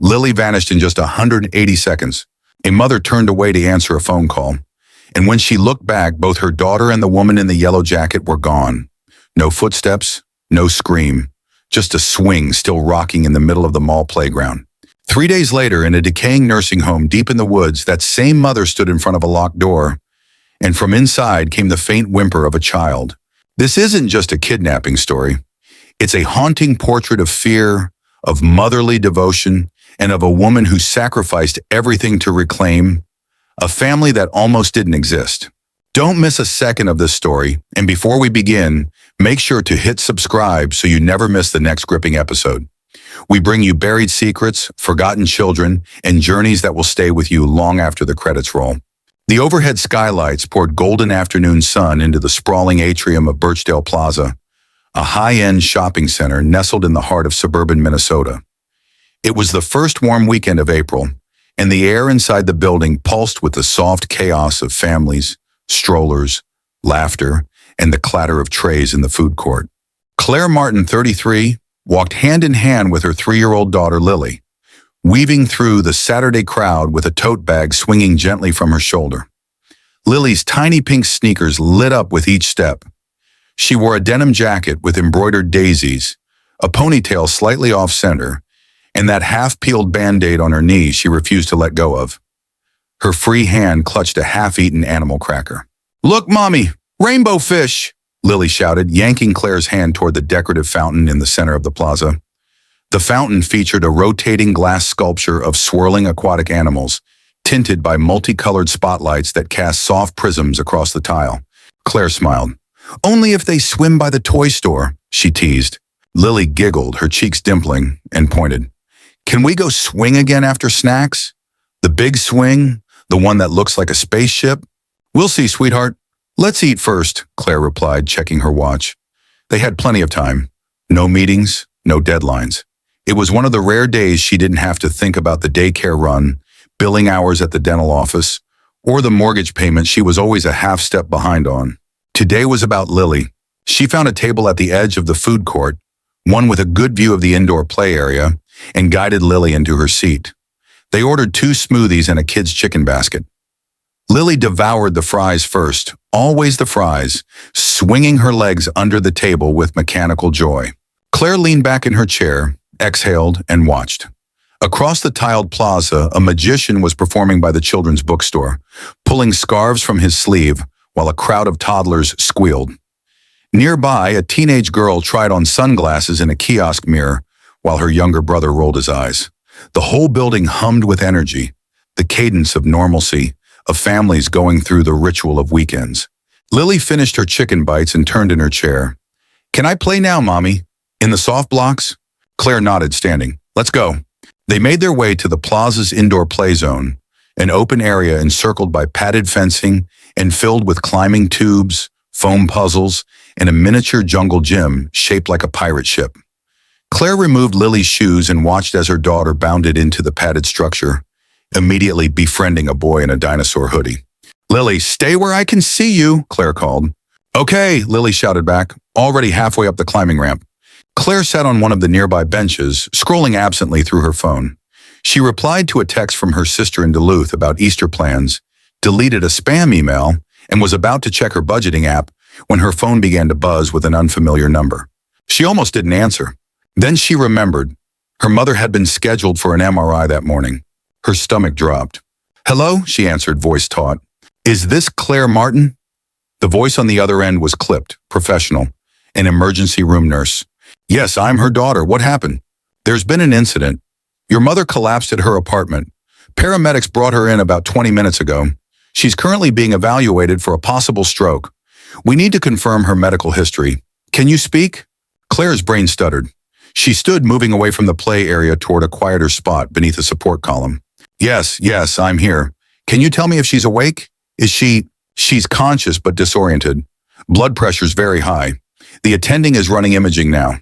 Lily vanished in just 180 seconds. A mother turned away to answer a phone call. And when she looked back, both her daughter and the woman in the yellow jacket were gone. No footsteps, no scream, just a swing still rocking in the middle of the mall playground. 3 days later, in a decaying nursing home deep in the woods, that same mother stood in front of a locked door, and from inside came the faint whimper of a child. This isn't just a kidnapping story. It's a haunting portrait of fear, of motherly devotion, and of a woman who sacrificed everything to reclaim a family that almost didn't exist. Don't miss a second of this story, and before we begin, make sure to hit subscribe so you never miss the next gripping episode. We bring you buried secrets, forgotten children, and journeys that will stay with you long after the credits roll. The overhead skylights poured golden afternoon sun into the sprawling atrium of Birchdale Plaza, a high-end shopping center nestled in the heart of suburban Minnesota. It was the first warm weekend of April, and the air inside the building pulsed with the soft chaos of families, strollers, laughter, and the clatter of trays in the food court. Claire Martin, 33, walked hand in hand with her 3-year-old daughter Lily, weaving through the Saturday crowd with a tote bag swinging gently from her shoulder. Lily's tiny pink sneakers lit up with each step. She wore a denim jacket with embroidered daisies, a ponytail slightly off-center, and that half-peeled Band-Aid on her knee she refused to let go of. Her free hand clutched a half-eaten animal cracker. "Look, Mommy! Rainbow fish!" Lily shouted, yanking Claire's hand toward the decorative fountain in the center of the plaza. The fountain featured a rotating glass sculpture of swirling aquatic animals, tinted by multicolored spotlights that cast soft prisms across the tile. Claire smiled. "Only if they swim by the toy store," she teased. Lily giggled, her cheeks dimpling, and pointed. "Can we go swing again after snacks? The big swing? The one that looks like a spaceship?" "We'll see, sweetheart. Let's eat first," Claire replied, checking her watch. They had plenty of time. No meetings, no deadlines. It was one of the rare days she didn't have to think about the daycare run, billing hours at the dental office, or the mortgage payment she was always a half step behind on. Today was about Lily. She found a table at the edge of the food court, one with a good view of the indoor play area, and guided Lily into her seat. They ordered 2 smoothies and a kid's chicken basket. Lily devoured the fries first, always the fries, swinging her legs under the table with mechanical joy. Claire leaned back in her chair, exhaled, and watched. Across the tiled plaza, a magician was performing by the children's bookstore, pulling scarves from his sleeve while a crowd of toddlers squealed. Nearby, a teenage girl tried on sunglasses in a kiosk mirror while her younger brother rolled his eyes. The whole building hummed with energy, the cadence of normalcy, of families going through the ritual of weekends. Lily finished her chicken bites and turned in her chair. "Can I play now, Mommy? In the soft blocks?" Claire nodded, standing. "Let's go." They made their way to the plaza's indoor play zone, an open area encircled by padded fencing and filled with climbing tubes, foam puzzles, and a miniature jungle gym shaped like a pirate ship. Claire removed Lily's shoes and watched as her daughter bounded into the padded structure, immediately befriending a boy in a dinosaur hoodie. "Lily, stay where I can see you," Claire called. "Okay," Lily shouted back, already halfway up the climbing ramp. Claire sat on one of the nearby benches, scrolling absently through her phone. She replied to a text from her sister in Duluth about Easter plans, deleted a spam email, and was about to check her budgeting app when her phone began to buzz with an unfamiliar number. She almost didn't answer. Then she remembered. Her mother had been scheduled for an MRI that morning. Her stomach dropped. "Hello," she answered, voice taut. "Is this Claire Martin?" The voice on the other end was clipped, professional, an emergency room nurse. "Yes, I'm her daughter. What happened?" "There's been an incident. Your mother collapsed at her apartment. Paramedics brought her in about 20 minutes ago. She's currently being evaluated for a possible stroke. We need to confirm her medical history. Can you speak?" Claire's brain stuttered. She stood moving away from the play area toward a quieter spot beneath a support column. Yes, I'm here. Can you tell me if she's awake? Is she... She's conscious but disoriented. Blood pressure's very high. The attending is running imaging now.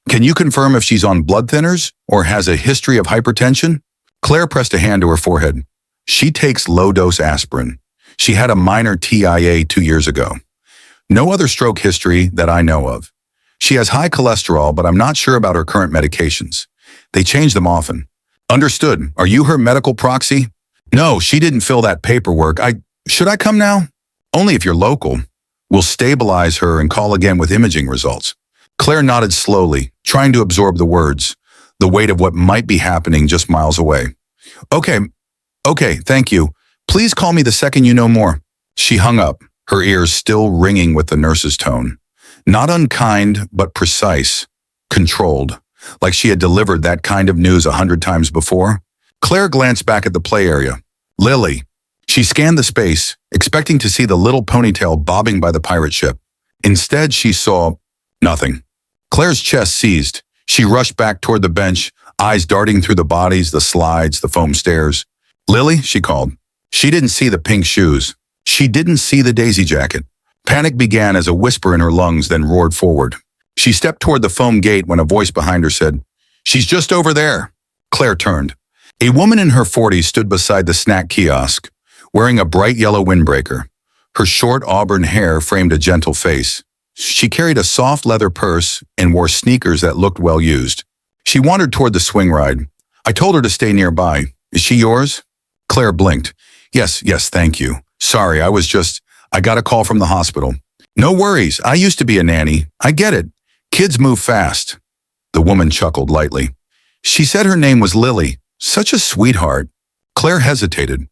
Can you confirm if she's on blood thinners or has a history of hypertension?" Claire pressed a hand to her forehead. "She takes low-dose aspirin. She had a minor TIA 2 years ago. No other stroke history that I know of. She has high cholesterol, but I'm not sure about her current medications. They change them often. Understood. Are you her medical proxy? No, she didn't fill that paperwork. Should I come now? Only if you're local. We'll stabilize her and call again with imaging results. Claire nodded slowly, trying to absorb the words, the weight of what might be happening just miles away. Okay, thank you. Please call me the second you know more. She hung up, her ears still ringing with the nurse's tone. Not unkind, but precise, controlled, like she had delivered that kind of news 100 times before. Claire glanced back at the play area. Lily. She scanned the space, expecting to see the little ponytail bobbing by the pirate ship. Instead, she saw nothing. Claire's chest seized. She rushed back toward the bench, eyes darting through the bodies, the slides, the foam stairs. Lily, she called. She didn't see the pink shoes. She didn't see the daisy jacket. Panic began as a whisper in her lungs, then roared forward. She stepped toward the foam gate when a voice behind her said, "She's just over there." Claire turned. A woman in her 40s stood beside the snack kiosk, wearing a bright yellow windbreaker. Her short auburn hair framed a gentle face. She carried a soft leather purse and wore sneakers that looked well used. She wandered toward the swing ride. I told her to stay nearby. Is she yours? Claire blinked. Yes, thank you. Sorry, I got a call from the hospital. No worries, I used to be a nanny. I get it. Kids move fast. The woman chuckled lightly. She said her name was Lily. Such a sweetheart. Claire hesitated.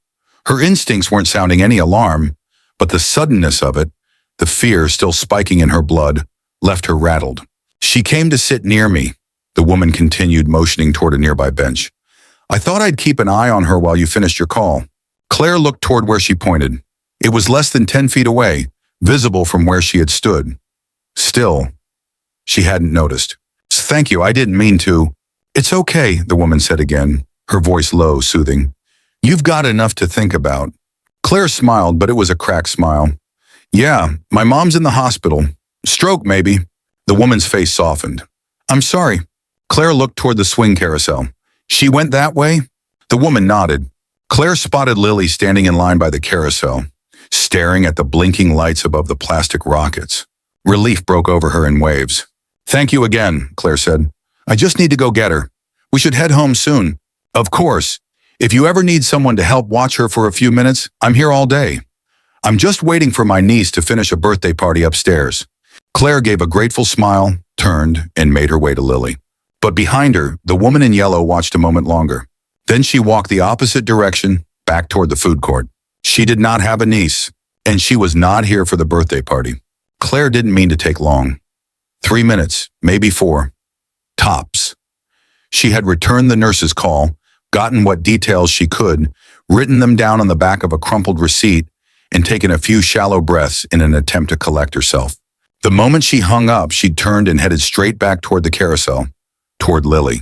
Her instincts weren't sounding any alarm, but the suddenness of it, the fear still spiking in her blood, left her rattled. She came to sit near me, the woman continued, motioning toward a nearby bench. I thought I'd keep an eye on her while you finished your call. Claire looked toward where she pointed. It was less than 10 feet away, visible from where she had stood. Still, she hadn't noticed. Thank you, I didn't mean to. It's okay, the woman said again, her voice low, soothing. You've got enough to think about. Claire smiled, but it was a cracked smile. Yeah, my mom's in the hospital. Stroke, maybe. The woman's face softened. I'm sorry. Claire looked toward the swing carousel. She went that way? The woman nodded. Claire spotted Lily standing in line by the carousel, staring at the blinking lights above the plastic rockets. Relief broke over her in waves. Thank you again, Claire said. I just need to go get her. We should head home soon. Of course. If you ever need someone to help watch her for a few minutes, I'm here all day. I'm just waiting for my niece to finish a birthday party upstairs. Claire gave a grateful smile, turned, and made her way to Lily. But behind her, the woman in yellow watched a moment longer. Then she walked the opposite direction, back toward the food court. She did not have a niece, and she was not here for the birthday party. Claire didn't mean to take long. 3 minutes, maybe 4. Tops. She had returned the nurse's call, gotten what details she could, written them down on the back of a crumpled receipt, and taken a few shallow breaths in an attempt to collect herself. The moment she hung up, she turned and headed straight back toward the carousel, toward Lily.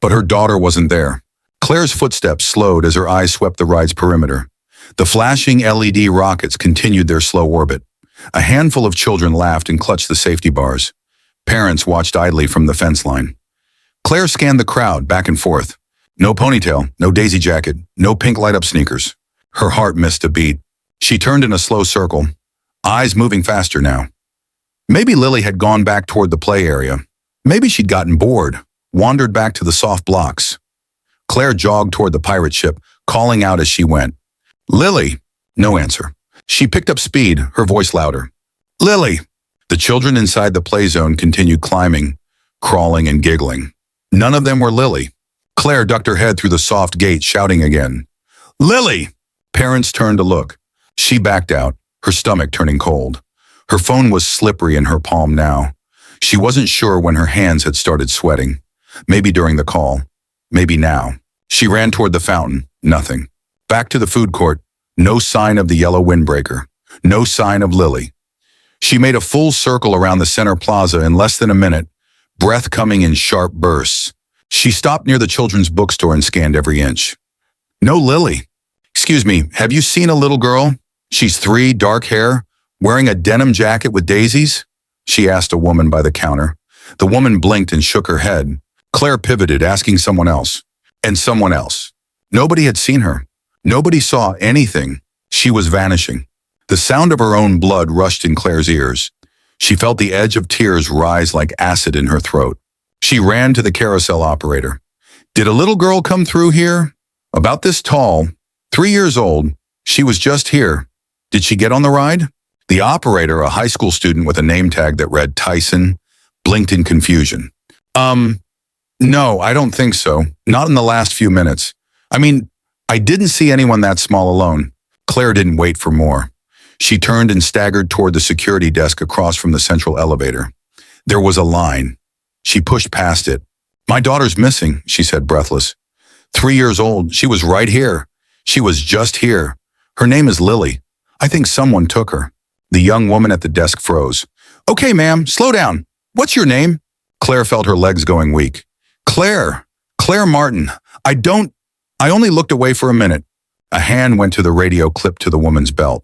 But her daughter wasn't there. Claire's footsteps slowed as her eyes swept the ride's perimeter. The flashing LED rockets continued their slow orbit. A handful of children laughed and clutched the safety bars. Parents watched idly from the fence line. Claire scanned the crowd back and forth. No ponytail, no daisy jacket, no pink light-up sneakers. Her heart missed a beat. She turned in a slow circle, eyes moving faster now. Maybe Lily had gone back toward the play area. Maybe she'd gotten bored, wandered back to the soft blocks. Claire jogged toward the pirate ship, calling out as she went. Lily! No answer. She picked up speed, her voice louder. Lily! The children inside the play zone continued climbing, crawling and giggling. None of them were Lily. Claire ducked her head through the soft gate, shouting again. Lily! Parents turned to look. She backed out, her stomach turning cold. Her phone was slippery in her palm now. She wasn't sure when her hands had started sweating. Maybe during the call. Maybe now. She ran toward the fountain. Nothing. Back to the food court. No sign of the yellow windbreaker. No sign of Lily. She made a full circle around the center plaza in less than a minute, breath coming in sharp bursts. She stopped near the children's bookstore and scanned every inch. No Lily. Excuse me, have you seen a little girl? She's 3, dark hair, wearing a denim jacket with daisies? She asked a woman by the counter. The woman blinked and shook her head. Claire pivoted, asking someone else. And someone else. Nobody had seen her. Nobody saw anything. She was vanishing. The sound of her own blood rushed in Claire's ears. She felt the edge of tears rise like acid in her throat. She ran to the carousel operator. Did a little girl come through here? About this tall, 3 years old. She was just here. Did she get on the ride? The operator, a high school student with a name tag that read Tyson, blinked in confusion. No, I don't think so. Not in the last few minutes. I mean, I didn't see anyone that small alone. Claire didn't wait for more. She turned and staggered toward the security desk across from the central elevator. There was a line. She pushed past it. My daughter's missing, she said, breathless. 3 years old. She was right here. She was just here. Her name is Lily. I think someone took her. The young woman at the desk froze. Okay, ma'am, slow down. What's your name? Claire felt her legs going weak. Claire Martin. I only looked away for a minute. A hand went to the radio clipped to the woman's belt.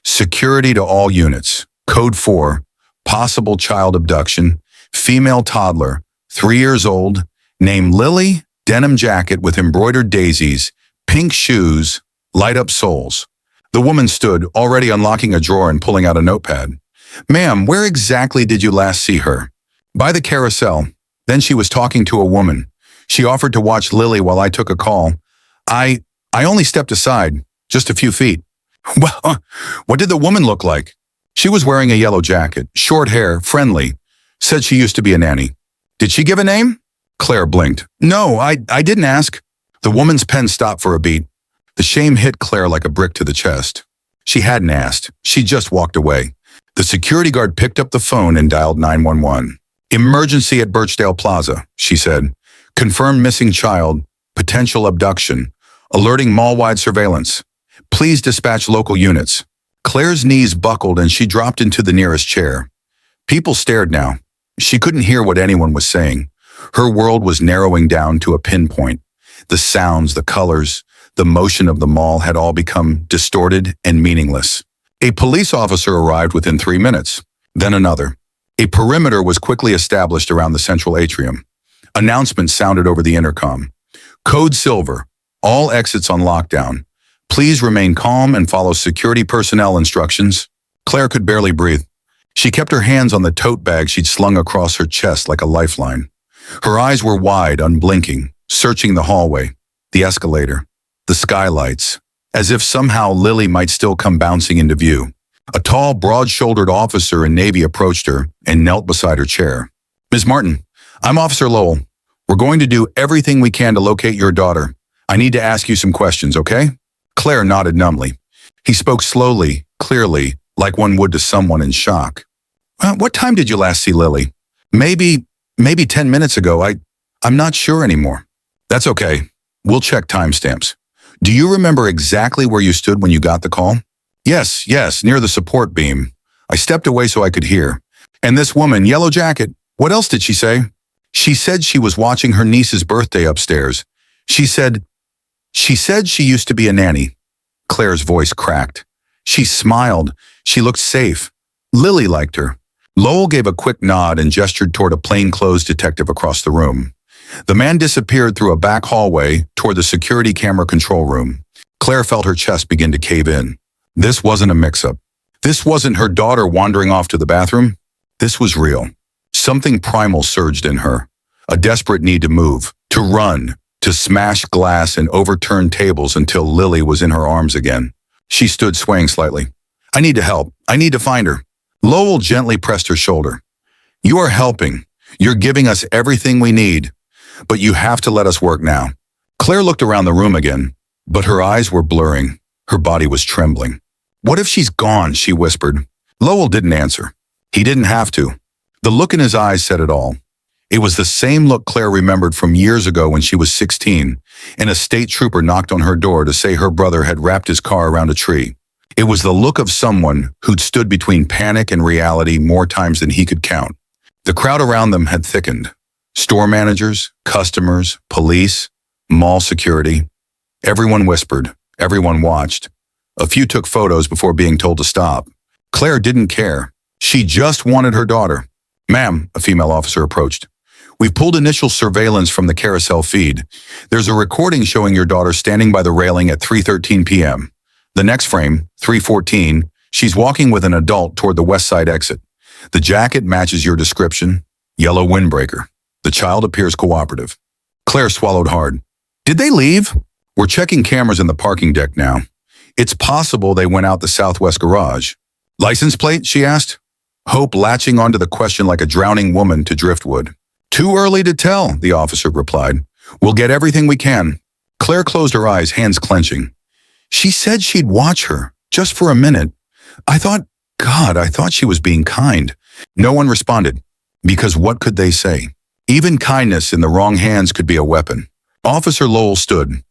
Security to all units. Code 4. Possible child abduction. Female toddler. 3 years old. Name Lily. Denim jacket with embroidered daisies. Pink shoes. Light up soles. The woman stood, already unlocking a drawer and pulling out a notepad. Ma'am, where exactly did you last see her? By the carousel. Then she was talking to a woman. She offered to watch Lily while I took a call. I only stepped aside, just a few feet. Well, what did the woman look like? She was wearing a yellow jacket, short hair, friendly. Said she used to be a nanny. Did she give a name? Claire blinked. No, I didn't ask. The woman's pen stopped for a beat. The shame hit Claire like a brick to the chest. She hadn't asked. She just walked away. The security guard picked up the phone and dialed 911. Emergency at Birchdale Plaza, she said. Confirmed missing child. Potential abduction. Alerting mall-wide surveillance. Please dispatch local units. Claire's knees buckled and she dropped into the nearest chair. People stared now. She couldn't hear what anyone was saying. Her world was narrowing down to a pinpoint. The sounds, the colors, the motion of the mall had all become distorted and meaningless. A police officer arrived within 3 minutes. Then another. A perimeter was quickly established around the central atrium. Announcements sounded over the intercom. Code Silver. All exits on lockdown. Please remain calm and follow security personnel instructions. Claire could barely breathe. She kept her hands on the tote bag she'd slung across her chest like a lifeline. Her eyes were wide, unblinking, searching the hallway, the escalator, the skylights, as if somehow Lily might still come bouncing into view. A tall, broad-shouldered officer in navy approached her and knelt beside her chair. Ms. Martin, I'm Officer Lowell. We're going to do everything we can to locate your daughter. I need to ask you some questions, okay? Claire nodded numbly. He spoke slowly, clearly, like one would to someone in shock. What time did you last see Lily? Maybe 10 minutes ago. I'm not sure anymore. That's okay. We'll check timestamps. Do you remember exactly where you stood when you got the call? Yes, near the support beam. I stepped away so I could hear. And this woman, yellow jacket, what else did she say? She said she was watching her niece's birthday upstairs. She said she used to be a nanny. Claire's voice cracked. She smiled. She looked safe. Lily liked her. Lowell gave a quick nod and gestured toward a plainclothes detective across the room. The man disappeared through a back hallway toward the security camera control room. Claire felt her chest begin to cave in. This wasn't a mix-up. This wasn't her daughter wandering off to the bathroom. This was real. Something primal surged in her. A desperate need to move, to run, to smash glass and overturn tables until Lily was in her arms again. She stood swaying slightly. I need to help. I need to find her. Lowell gently pressed her shoulder. You are helping. You're giving us everything we need. But you have to let us work now. Claire looked around the room again, but her eyes were blurring. Her body was trembling. What if she's gone, she whispered. Lowell didn't answer. He didn't have to. The look in his eyes said it all. It was the same look Claire remembered from years ago when she was 16, and a state trooper knocked on her door to say her brother had wrapped his car around a tree. It was the look of someone who'd stood between panic and reality more times than he could count. The crowd around them had thickened. Store managers, customers, police, mall security. Everyone whispered. Everyone watched. A few took photos before being told to stop. Claire didn't care. She just wanted her daughter. Ma'am, a female officer approached. We've pulled initial surveillance from the carousel feed. There's a recording showing your daughter standing by the railing at 3:13 p.m. The next frame, 3:14, she's walking with an adult toward the west side exit. The jacket matches your description. Yellow windbreaker. The child appears cooperative. Claire swallowed hard. Did they leave? We're checking cameras in the parking deck now. It's possible they went out the southwest garage. License plate? She asked. Hope latching onto the question like a drowning woman to driftwood. Too early to tell, the officer replied. We'll get everything we can. Claire closed her eyes, hands clenching. She said she'd watch her, just for a minute. I thought she was being kind. No one responded, because what could they say? Even kindness in the wrong hands could be a weapon. Officer Lowell stood.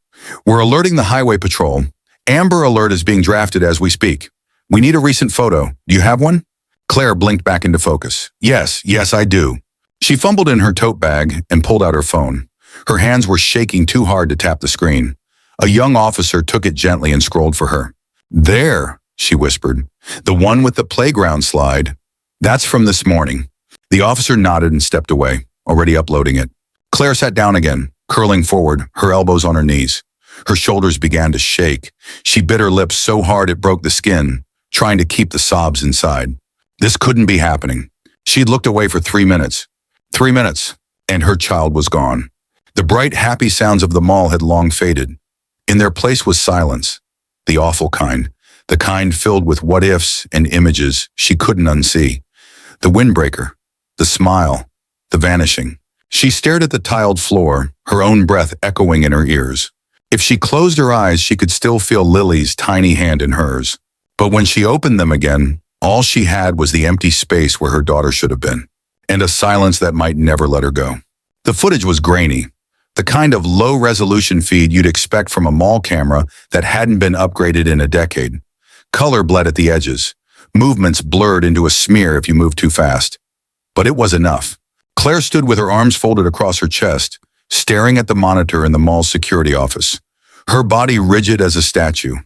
We're alerting the highway patrol. Amber Alert is being drafted as we speak. We need a recent photo. Do you have one? Claire blinked back into focus. Yes, I do. She fumbled in her tote bag and pulled out her phone. Her hands were shaking too hard to tap the screen. A young officer took it gently and scrolled for her. There, she whispered. The one with the playground slide. That's from this morning. The officer nodded and stepped away, already uploading it. Claire sat down again, curling forward, her elbows on her knees. Her shoulders began to shake. She bit her lips so hard it broke the skin, trying to keep the sobs inside. This couldn't be happening. She'd looked away for 3 minutes. 3 minutes, and her child was gone. The bright, happy sounds of the mall had long faded. In their place was silence, the awful kind, the kind filled with what-ifs and images she couldn't unsee. The windbreaker, the smile, the vanishing. She stared at the tiled floor, her own breath echoing in her ears. If she closed her eyes, she could still feel Lily's tiny hand in hers. But when she opened them again, all she had was the empty space where her daughter should have been, and a silence that might never let her go. The footage was grainy, the kind of low-resolution feed you'd expect from a mall camera that hadn't been upgraded in a decade. Color bled at the edges, movements blurred into a smear if you moved too fast. But it was enough. Claire stood with her arms folded across her chest, staring at the monitor in the mall's security office, her body rigid as a statue.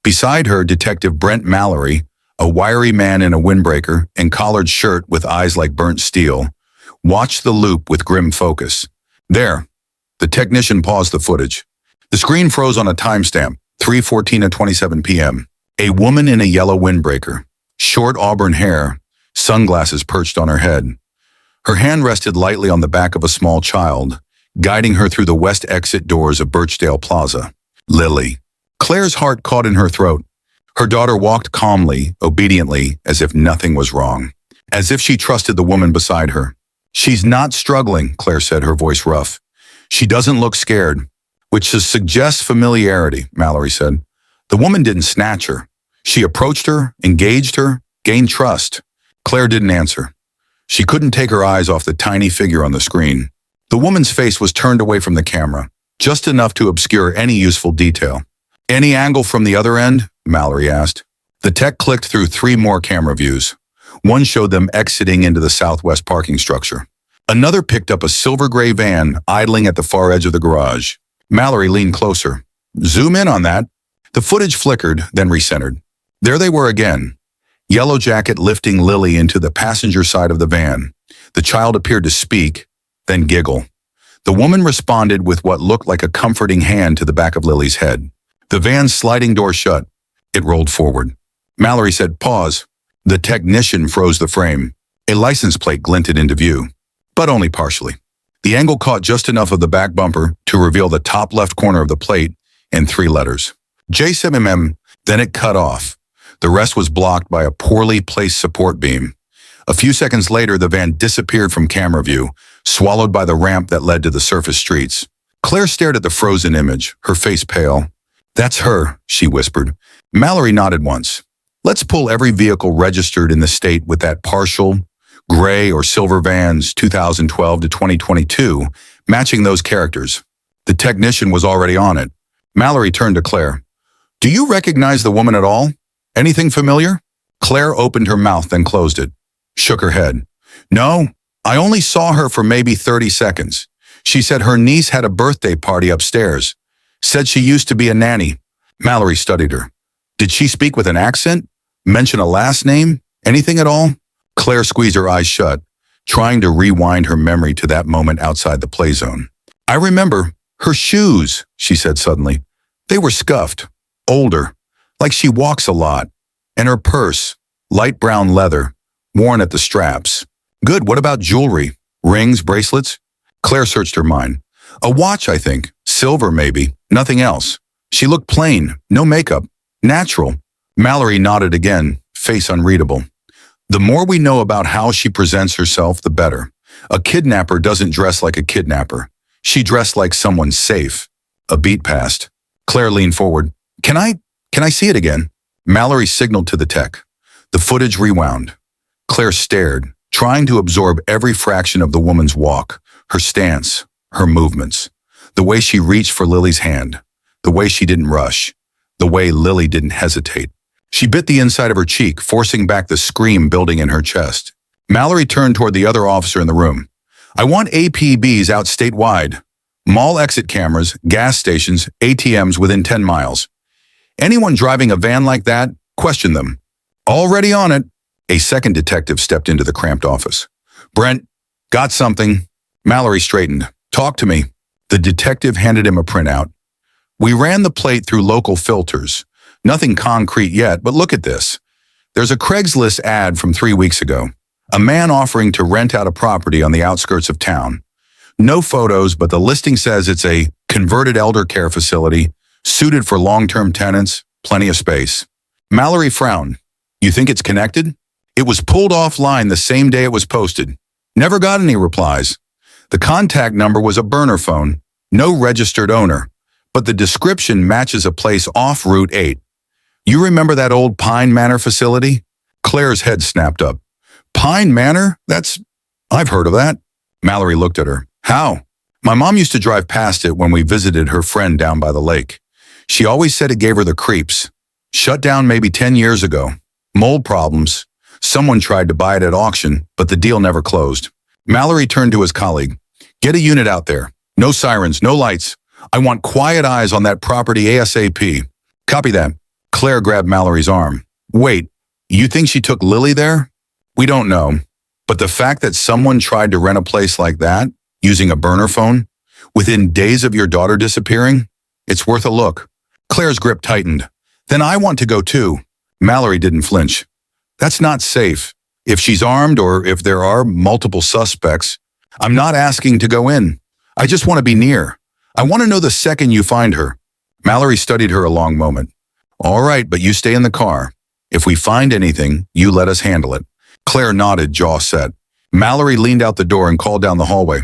Beside her, Detective Brent Mallory, a wiry man in a windbreaker and collared shirt with eyes like burnt steel, watched the loop with grim focus. There, the technician paused the footage. The screen froze on a timestamp, 3:14:27 p.m. A woman in a yellow windbreaker, short auburn hair, sunglasses perched on her head. Her hand rested lightly on the back of a small child, guiding her through the west exit doors of Birchdale Plaza. Lily. Claire's heart caught in her throat. Her daughter walked calmly, obediently, as if nothing was wrong, as if she trusted the woman beside her. She's not struggling, Claire said, her voice rough. She doesn't look scared, which suggests familiarity, Mallory said. The woman didn't snatch her. She approached her, engaged her, gained trust. Claire didn't answer. She couldn't take her eyes off the tiny figure on the screen. The woman's face was turned away from the camera, just enough to obscure any useful detail. Any angle from the other end? Mallory asked. The tech clicked through 3 more camera views. One showed them exiting into the southwest parking structure. Another picked up a silver gray van idling at the far edge of the garage. Mallory leaned closer. Zoom in on that. The footage flickered, then recentered. There they were again. Yellow Jacket lifting Lily into the passenger side of the van. The child appeared to speak, then giggle. The woman responded with what looked like a comforting hand to the back of Lily's head. The van's sliding door shut. It rolled forward. Mallory said, "Pause." The technician froze the frame. A license plate glinted into view, but only partially. The angle caught just enough of the back bumper to reveal the top left corner of the plate and 3 letters. J7MM, then it cut off. The rest was blocked by a poorly placed support beam. A few seconds later, the van disappeared from camera view, swallowed by the ramp that led to the surface streets. Claire stared at the frozen image, her face pale. "That's her," she whispered. Mallory nodded once. "Let's pull every vehicle registered in the state with that partial, gray or silver vans 2012 to 2022, matching those characters." The technician was already on it. Mallory turned to Claire. "Do you recognize the woman at all? Anything familiar?" Claire opened her mouth, then closed it. Shook her head. "No, I only saw her for maybe 30 seconds. She said her niece had a birthday party upstairs. Said she used to be a nanny." Mallory studied her. "Did she speak with an accent? Mention a last name? Anything at all?" Claire squeezed her eyes shut, trying to rewind her memory to that moment outside the play zone. "I remember. Her shoes," she said suddenly. "They were scuffed. Older. Like she walks a lot. And her purse. Light brown leather. Worn at the straps. Good, what about jewelry? Rings, bracelets?" Claire searched her mind. A watch, I think. Silver, maybe. Nothing else. She looked plain. No makeup. Natural. Mallory nodded again, face unreadable. The more we know about how she presents herself, the better. A kidnapper doesn't dress like a kidnapper. She dressed like someone safe. A beat passed. Claire leaned forward. Can I see it again? Mallory signaled to the tech. The footage rewound. Claire stared, trying to absorb every fraction of the woman's walk, her stance, her movements, the way she reached for Lily's hand, the way she didn't rush, the way Lily didn't hesitate. She bit the inside of her cheek, forcing back the scream building in her chest. Mallory turned toward the other officer in the room. I want APBs out statewide. Mall exit cameras, gas stations, ATMs within 10 miles. Anyone driving a van like that, question them. Already on it. A second detective stepped into the cramped office. Brent, got something. Mallory straightened. Talk to me. The detective handed him a printout. We ran the plate through local filters. Nothing concrete yet, but look at this. There's a Craigslist ad from 3 weeks ago. A man offering to rent out a property on the outskirts of town. No photos, but the listing says it's a converted elder care facility, suited for long-term tenants, plenty of space. Mallory frowned. You think it's connected? It was pulled offline the same day it was posted. Never got any replies. The contact number was a burner phone, no registered owner, but the description matches a place off Route 8. You remember that old Pine Manor facility? Claire's head snapped up. Pine Manor? I've heard of that. Mallory looked at her. How? My mom used to drive past it when we visited her friend down by the lake. She always said it gave her the creeps. Shut down maybe 10 years ago. Mold problems. Someone tried to buy it at auction, but the deal never closed. Mallory turned to his colleague. Get a unit out there. No sirens, no lights. I want quiet eyes on that property ASAP. Copy that. Claire grabbed Mallory's arm. Wait, you think she took Lily there? We don't know. But the fact that someone tried to rent a place like that, using a burner phone, within days of your daughter disappearing, it's worth a look. Claire's grip tightened. Then I want to go too. Mallory didn't flinch. That's not safe. If she's armed or if there are multiple suspects, I'm not asking to go in. I just want to be near. I want to know the second you find her. Mallory studied her a long moment. All right, but you stay in the car. If we find anything, you let us handle it. Claire nodded, jaw set. Mallory leaned out the door and called down the hallway.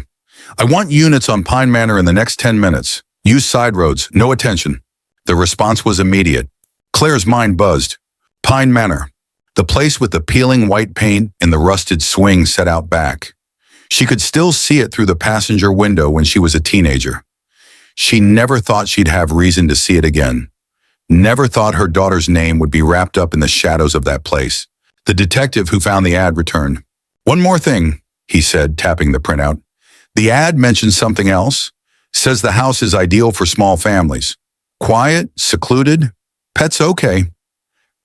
I want units on Pine Manor in the next 10 minutes. Use side roads, no attention. The response was immediate. Claire's mind buzzed. Pine Manor. The place with the peeling white paint and the rusted swing set out back. She could still see it through the passenger window when she was a teenager. She never thought she'd have reason to see it again. Never thought her daughter's name would be wrapped up in the shadows of that place. The detective who found the ad returned. One more thing, he said, tapping the printout. The ad mentions something else. Says the house is ideal for small families. Quiet, secluded, pets okay.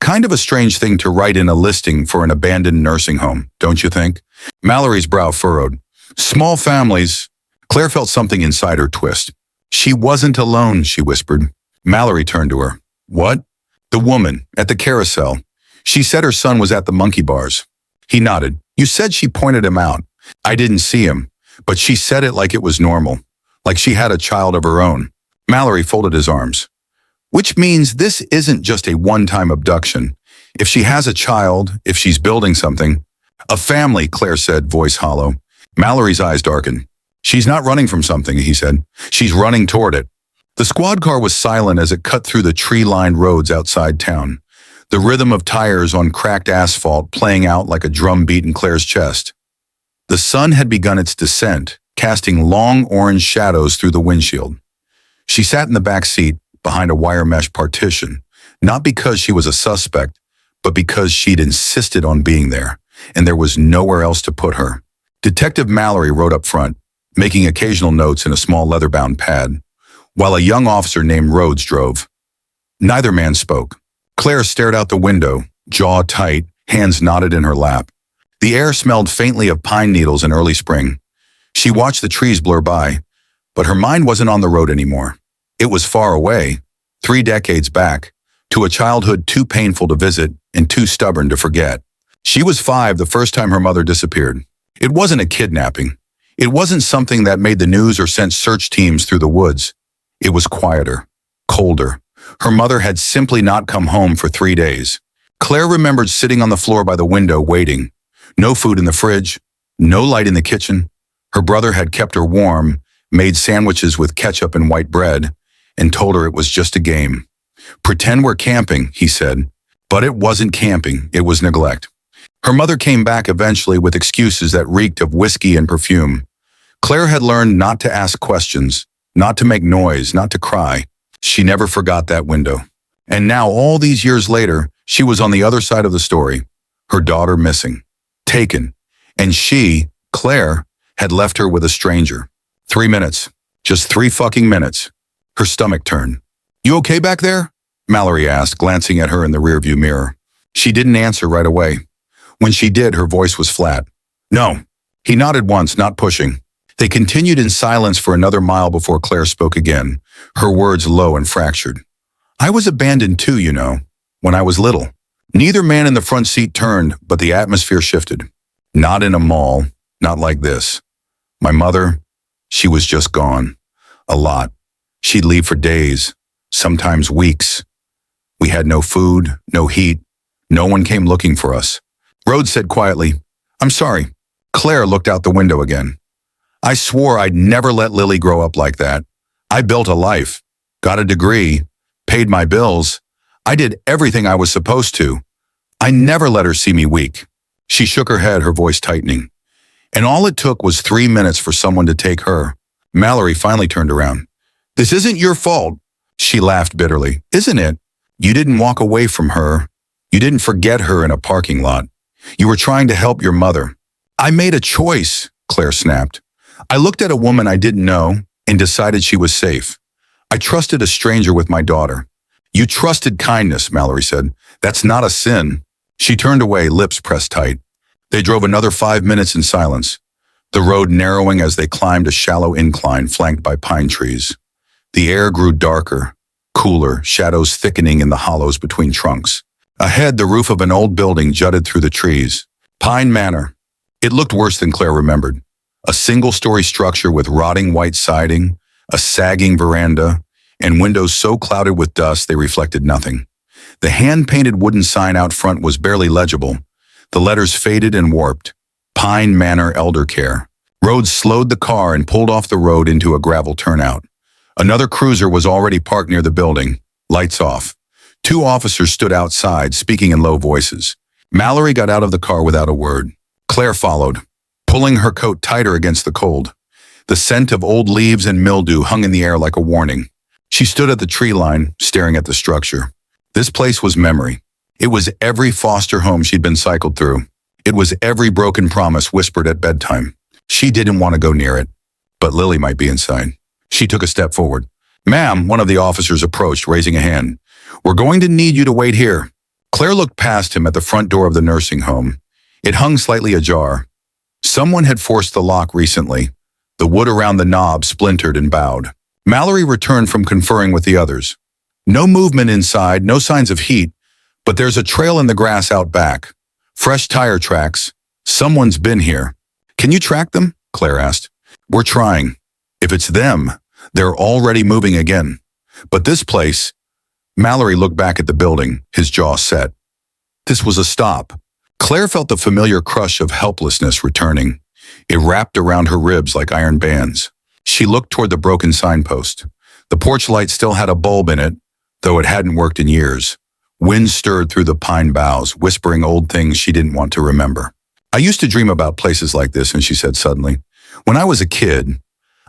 Kind of a strange thing to write in a listing for an abandoned nursing home, don't you think? Mallory's brow furrowed. Small families. Claire felt something inside her twist. She wasn't alone, she whispered. Mallory turned to her. What? The woman, at the carousel. She said her son was at the monkey bars. He nodded. You said she pointed him out. I didn't see him, but she said it like it was normal, like she had a child of her own. Mallory folded his arms. Which means this isn't just a one-time abduction. If she has a child, if she's building something. A family, Claire said, voice hollow. Mallory's eyes darkened. She's not running from something, he said. She's running toward it. The squad car was silent as it cut through the tree-lined roads outside town, the rhythm of tires on cracked asphalt playing out like a drum beat in Claire's chest. The sun had begun its descent, casting long orange shadows through the windshield. She sat in the back seat, behind a wire mesh partition, not because she was a suspect, but because she'd insisted on being there, and there was nowhere else to put her. Detective Mallory rode up front, making occasional notes in a small leather-bound pad, while a young officer named Rhodes drove. Neither man spoke. Claire stared out the window, jaw tight, hands knotted in her lap. The air smelled faintly of pine needles in early spring. She watched the trees blur by, but her mind wasn't on the road anymore. It was far away, 3 decades back, to a childhood too painful to visit and too stubborn to forget. She was 5 the first time her mother disappeared. It wasn't a kidnapping. It wasn't something that made the news or sent search teams through the woods. It was quieter, colder. Her mother had simply not come home for 3 days. Claire remembered sitting on the floor by the window waiting. No food in the fridge, no light in the kitchen. Her brother had kept her warm, made sandwiches with ketchup and white bread, and told her it was just a game. "Pretend we're camping," he said. But it wasn't camping, it was neglect. Her mother came back eventually with excuses that reeked of whiskey and perfume. Claire had learned not to ask questions, not to make noise, not to cry. She never forgot that window. And now, all these years later, she was on the other side of the story. Her daughter missing, taken, and she, Claire, had left her with a stranger. 3 minutes. Just 3 fucking minutes. Her stomach turned. "You okay back there?" Mallory asked, glancing at her in the rearview mirror. She didn't answer right away. When she did, her voice was flat. "No." He nodded once, not pushing. They continued in silence for another mile before Claire spoke again, her words low and fractured. "I was abandoned too, you know, when I was little." Neither man in the front seat turned, but the atmosphere shifted. "Not in a mall, not like this. My mother, she was just gone. A lot. She'd leave for days, sometimes weeks. We had no food, no heat. No one came looking for us." Rhodes said quietly, "I'm sorry." Claire looked out the window again. "I swore I'd never let Lily grow up like that. I built a life, got a degree, paid my bills. I did everything I was supposed to. I never let her see me weak." She shook her head, her voice tightening. "And all it took was 3 minutes for someone to take her." Mallory finally turned around. "This isn't your fault." She laughed bitterly. "Isn't it? You didn't walk away from her. You didn't forget her in a parking lot. You were trying to help your mother." "I made a choice," Claire snapped. "I looked at a woman I didn't know and decided she was safe. I trusted a stranger with my daughter." "You trusted kindness," Mallory said. "That's not a sin." She turned away, lips pressed tight. They drove another 5 minutes in silence, the road narrowing as they climbed a shallow incline flanked by pine trees. The air grew darker, cooler, shadows thickening in the hollows between trunks. Ahead, the roof of an old building jutted through the trees. Pine Manor. It looked worse than Claire remembered. A single-story structure with rotting white siding, a sagging veranda, and windows so clouded with dust they reflected nothing. The hand-painted wooden sign out front was barely legible, the letters faded and warped. Pine Manor Elder Care. Rhodes slowed the car and pulled off the road into a gravel turnout. Another cruiser was already parked near the building, lights off. 2 officers stood outside, speaking in low voices. Mallory got out of the car without a word. Claire followed, pulling her coat tighter against the cold. The scent of old leaves and mildew hung in the air like a warning. She stood at the tree line, staring at the structure. This place was memory. It was every foster home she'd been cycled through. It was every broken promise whispered at bedtime. She didn't want to go near it, but Lily might be inside. She took a step forward. "Ma'am," one of the officers approached, raising a hand. "We're going to need you to wait here." Claire looked past him at the front door of the nursing home. It hung slightly ajar. Someone had forced the lock recently. The wood around the knob splintered and bowed. Mallory returned from conferring with the others. "No movement inside, no signs of heat, but there's a trail in the grass out back. Fresh tire tracks. Someone's been here." "Can you track them?" Claire asked. "We're trying. If it's them, they're already moving again. But this place..." Mallory looked back at the building, his jaw set. This was a stop. Claire felt the familiar crush of helplessness returning. It wrapped around her ribs like iron bands. She looked toward the broken signpost. The porch light still had a bulb in it, though it hadn't worked in years. Wind stirred through the pine boughs, whispering old things she didn't want to remember. "I used to dream about places like this," and she said suddenly. "When I was a kid,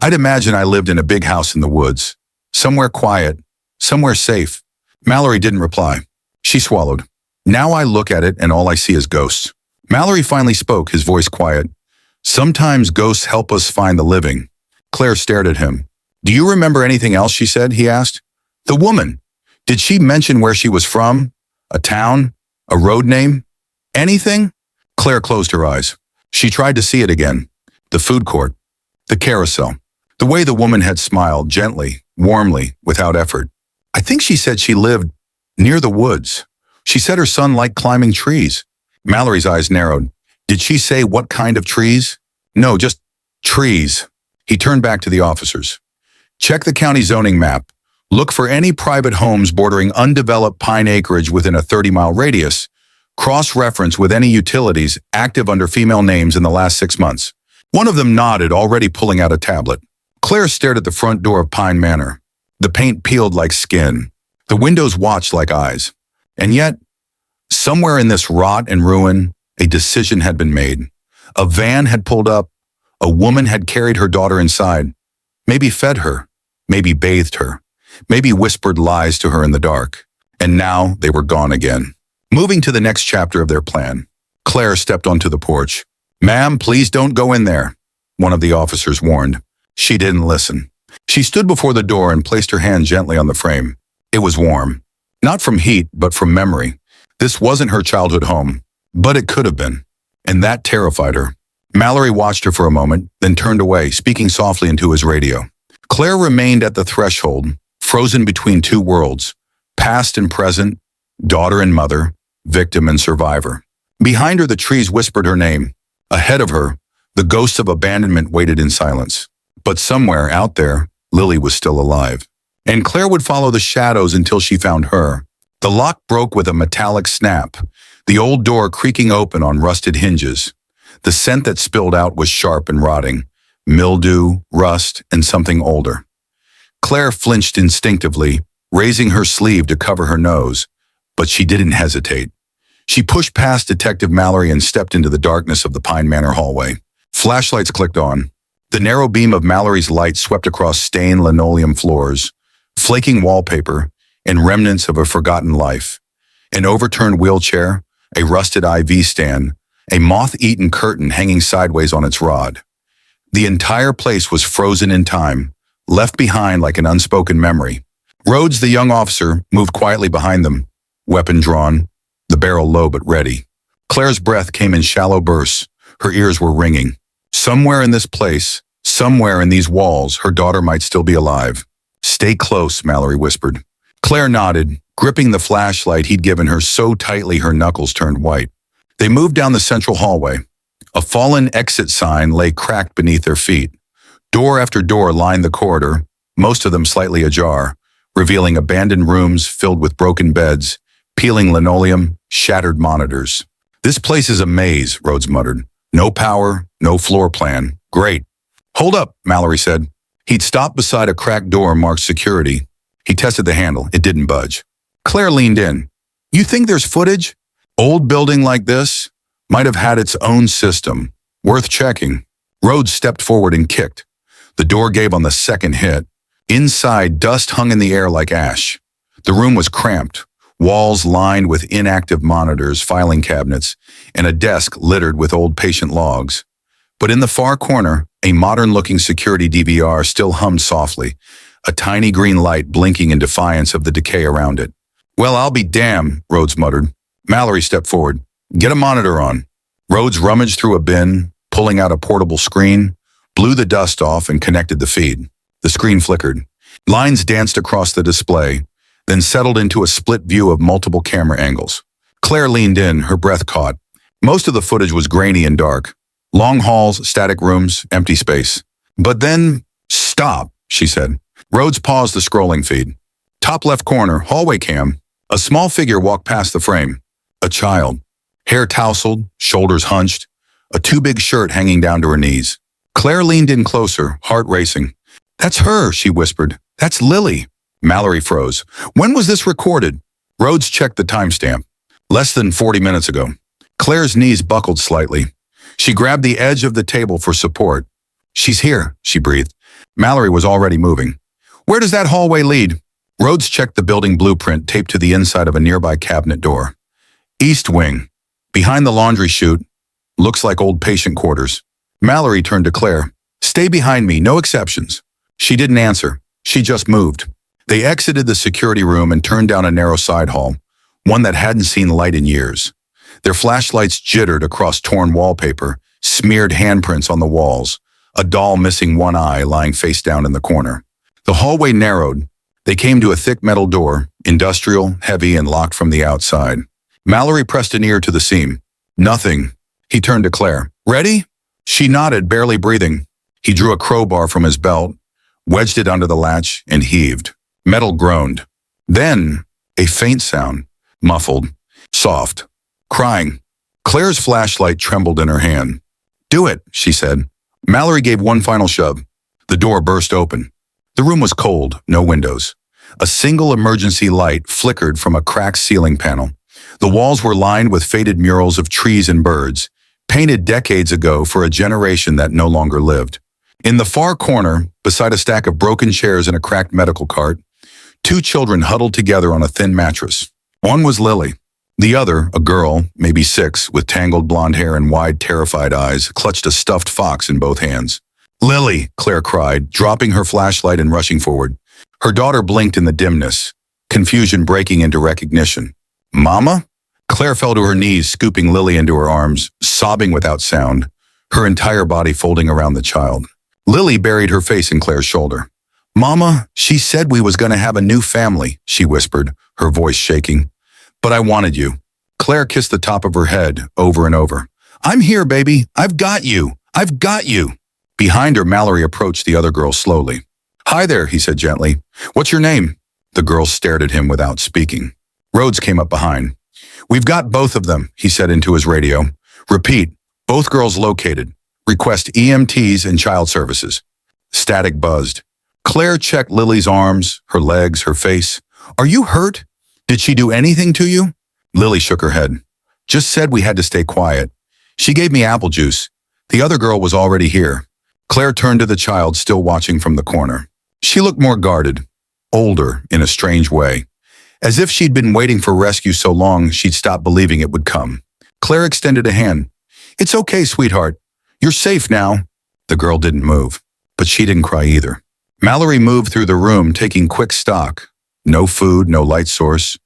I'd imagine I lived in a big house in the woods. Somewhere quiet, somewhere safe." Mallory didn't reply. She swallowed. "Now I look at it and all I see is ghosts." Mallory finally spoke, his voice quiet. "Sometimes ghosts help us find the living." Claire stared at him. "Do you remember anything else she said?" he asked. "The woman. Did she mention where she was from? A town? A road name? Anything?" Claire closed her eyes. She tried to see it again. The food court. The carousel. The way the woman had smiled, gently, warmly, without effort. "I think she said she lived near the woods. She said her son liked climbing trees." Mallory's eyes narrowed. "Did she say what kind of trees?" "No, just Trees. He turned back to the officers. Check the county zoning map. Look for any private homes bordering undeveloped pine acreage within a 30-mile radius. Cross-reference with any utilities active under female names in the last 6 months. One of them nodded, already pulling out a tablet. Claire stared at the front door of Pine Manor. The paint peeled like skin. The windows watched like eyes. And yet, somewhere in this rot and ruin, a decision had been made. A van had pulled up. A woman had carried her daughter inside. Maybe fed her. Maybe bathed her. Maybe whispered lies to her in the dark. And now they were gone again. Moving to the next chapter of their plan, Claire stepped onto the porch. "Ma'am, please don't go in there," one of the officers warned. She didn't listen. She stood before the door and placed her hand gently on the frame. It was warm. Not from heat, but from memory. This wasn't her childhood home, but it could have been. And that terrified her. Mallory watched her for a moment, then turned away, speaking softly into his radio. Claire remained at the threshold, frozen between two worlds, past and present, daughter and mother, victim and survivor. Behind her, the trees whispered her name. Ahead of her, the ghosts of abandonment waited in silence. But somewhere out there, Lily was still alive. And Claire would follow the shadows until she found her. The lock broke with a metallic snap, the old door creaking open on rusted hinges. The scent that spilled out was sharp and rotting, mildew, rust, and something older. Claire flinched instinctively, raising her sleeve to cover her nose, but she didn't hesitate. She pushed past Detective Mallory and stepped into the darkness of the Pine Manor hallway. Flashlights clicked on. The narrow beam of Mallory's light swept across stained linoleum floors, flaking wallpaper, and remnants of a forgotten life. An overturned wheelchair, a rusted IV stand, a moth-eaten curtain hanging sideways on its rod. The entire place was frozen in time, left behind like an unspoken memory. Rhodes, the young officer, moved quietly behind them, weapon drawn, the barrel low but ready. Claire's breath came in shallow bursts. Her ears were ringing. Somewhere in this place, somewhere in these walls, her daughter might still be alive. "Stay close," Mallory whispered. Claire nodded, gripping the flashlight he'd given her so tightly her knuckles turned white. They moved down the central hallway. A fallen exit sign lay cracked beneath their feet. Door after door lined the corridor, most of them slightly ajar, revealing abandoned rooms filled with broken beds, peeling linoleum, shattered monitors. "This place is a maze," Rhodes muttered. "No power, no floor plan. Great." "Hold up," Mallory said. He'd stopped beside a cracked door marked security. He tested the handle. It didn't budge. Claire leaned in. "You think there's footage? Old building like this might have had its own system. Worth checking." Rhodes stepped forward and kicked. The door gave on the second hit. Inside, dust hung in the air like ash. The room was cramped, walls lined with inactive monitors, filing cabinets, and a desk littered with old patient logs. But in the far corner, a modern-looking security DVR still hummed softly, a tiny green light blinking in defiance of the decay around it. "Well, I'll be damned," Rhodes muttered. Mallory stepped forward. "Get a monitor on." Rhodes rummaged through a bin, pulling out a portable screen, blew the dust off and connected the feed. The screen flickered. Lines danced across the display, then settled into a split view of multiple camera angles. Claire leaned in, her breath caught. Most of the footage was grainy and dark. Long halls, static rooms, empty space. But then, "Stop," she said. Rhodes paused the scrolling feed. Top left corner, hallway cam. A small figure walked past the frame. A child. Hair tousled, shoulders hunched, a too big shirt hanging down to her knees. Claire leaned in closer, heart racing. "That's her," she whispered. "That's Lily." Mallory froze. "When was this recorded?" Rhodes checked the timestamp. "Less than 40 minutes ago." Claire's knees buckled slightly. She grabbed the edge of the table for support. "She's here," she breathed. Mallory was already moving. "Where does that hallway lead?" Rhodes checked the building blueprint taped to the inside of a nearby cabinet door. "East wing. Behind the laundry chute. Looks like old patient quarters." Mallory turned to Claire. "Stay behind me, no exceptions." She didn't answer. She just moved. They exited the security room and turned down a narrow side hall, one that hadn't seen light in years. Their flashlights jittered across torn wallpaper, smeared handprints on the walls, a doll missing one eye lying face down in the corner. The hallway narrowed. They came to a thick metal door, industrial, heavy, and locked from the outside. Mallory pressed an ear to the seam. "Nothing." He turned to Claire. "Ready?" She nodded, barely breathing. He drew a crowbar from his belt, wedged it under the latch, and heaved. Metal groaned. Then, a faint sound, muffled, soft, crying. Claire's flashlight trembled in her hand. "Do it," she said. Mallory gave one final shove. The door burst open. The room was cold, no windows. A single emergency light flickered from a cracked ceiling panel. The walls were lined with faded murals of trees and birds, painted decades ago for a generation that no longer lived. In the far corner, beside a stack of broken chairs and a cracked medical cart, two children huddled together on a thin mattress. One was Lily. The other, a girl, maybe 6, with tangled blonde hair and wide, terrified eyes, clutched a stuffed fox in both hands. "Lily!" Claire cried, dropping her flashlight and rushing forward. Her daughter blinked in the dimness, confusion breaking into recognition. "Mama?" Claire fell to her knees, scooping Lily into her arms, sobbing without sound, her entire body folding around the child. Lily buried her face in Claire's shoulder. "Mama, she said we was going to have a new family," she whispered, her voice shaking. "But I wanted you." Claire kissed the top of her head over and over. "I'm here, baby. I've got you. I've got you." Behind her, Mallory approached the other girl slowly. "Hi there," he said gently. "What's your name?" The girl stared at him without speaking. Rhodes came up behind. "We've got both of them," he said into his radio. "Repeat, both girls located. Request EMTs and child services." Static buzzed. Claire checked Lily's arms, her legs, her face. "Are you hurt? Did she do anything to you?" Lily shook her head. "Just said we had to stay quiet. She gave me apple juice. The other girl was already here." Claire turned to the child, still watching from the corner. She looked more guarded, older in a strange way, as if she'd been waiting for rescue so long she'd stopped believing it would come. Claire extended a hand. "It's okay, sweetheart. You're safe now." The girl didn't move, but she didn't cry either. Mallory moved through the room, taking quick stock. No food, no light source,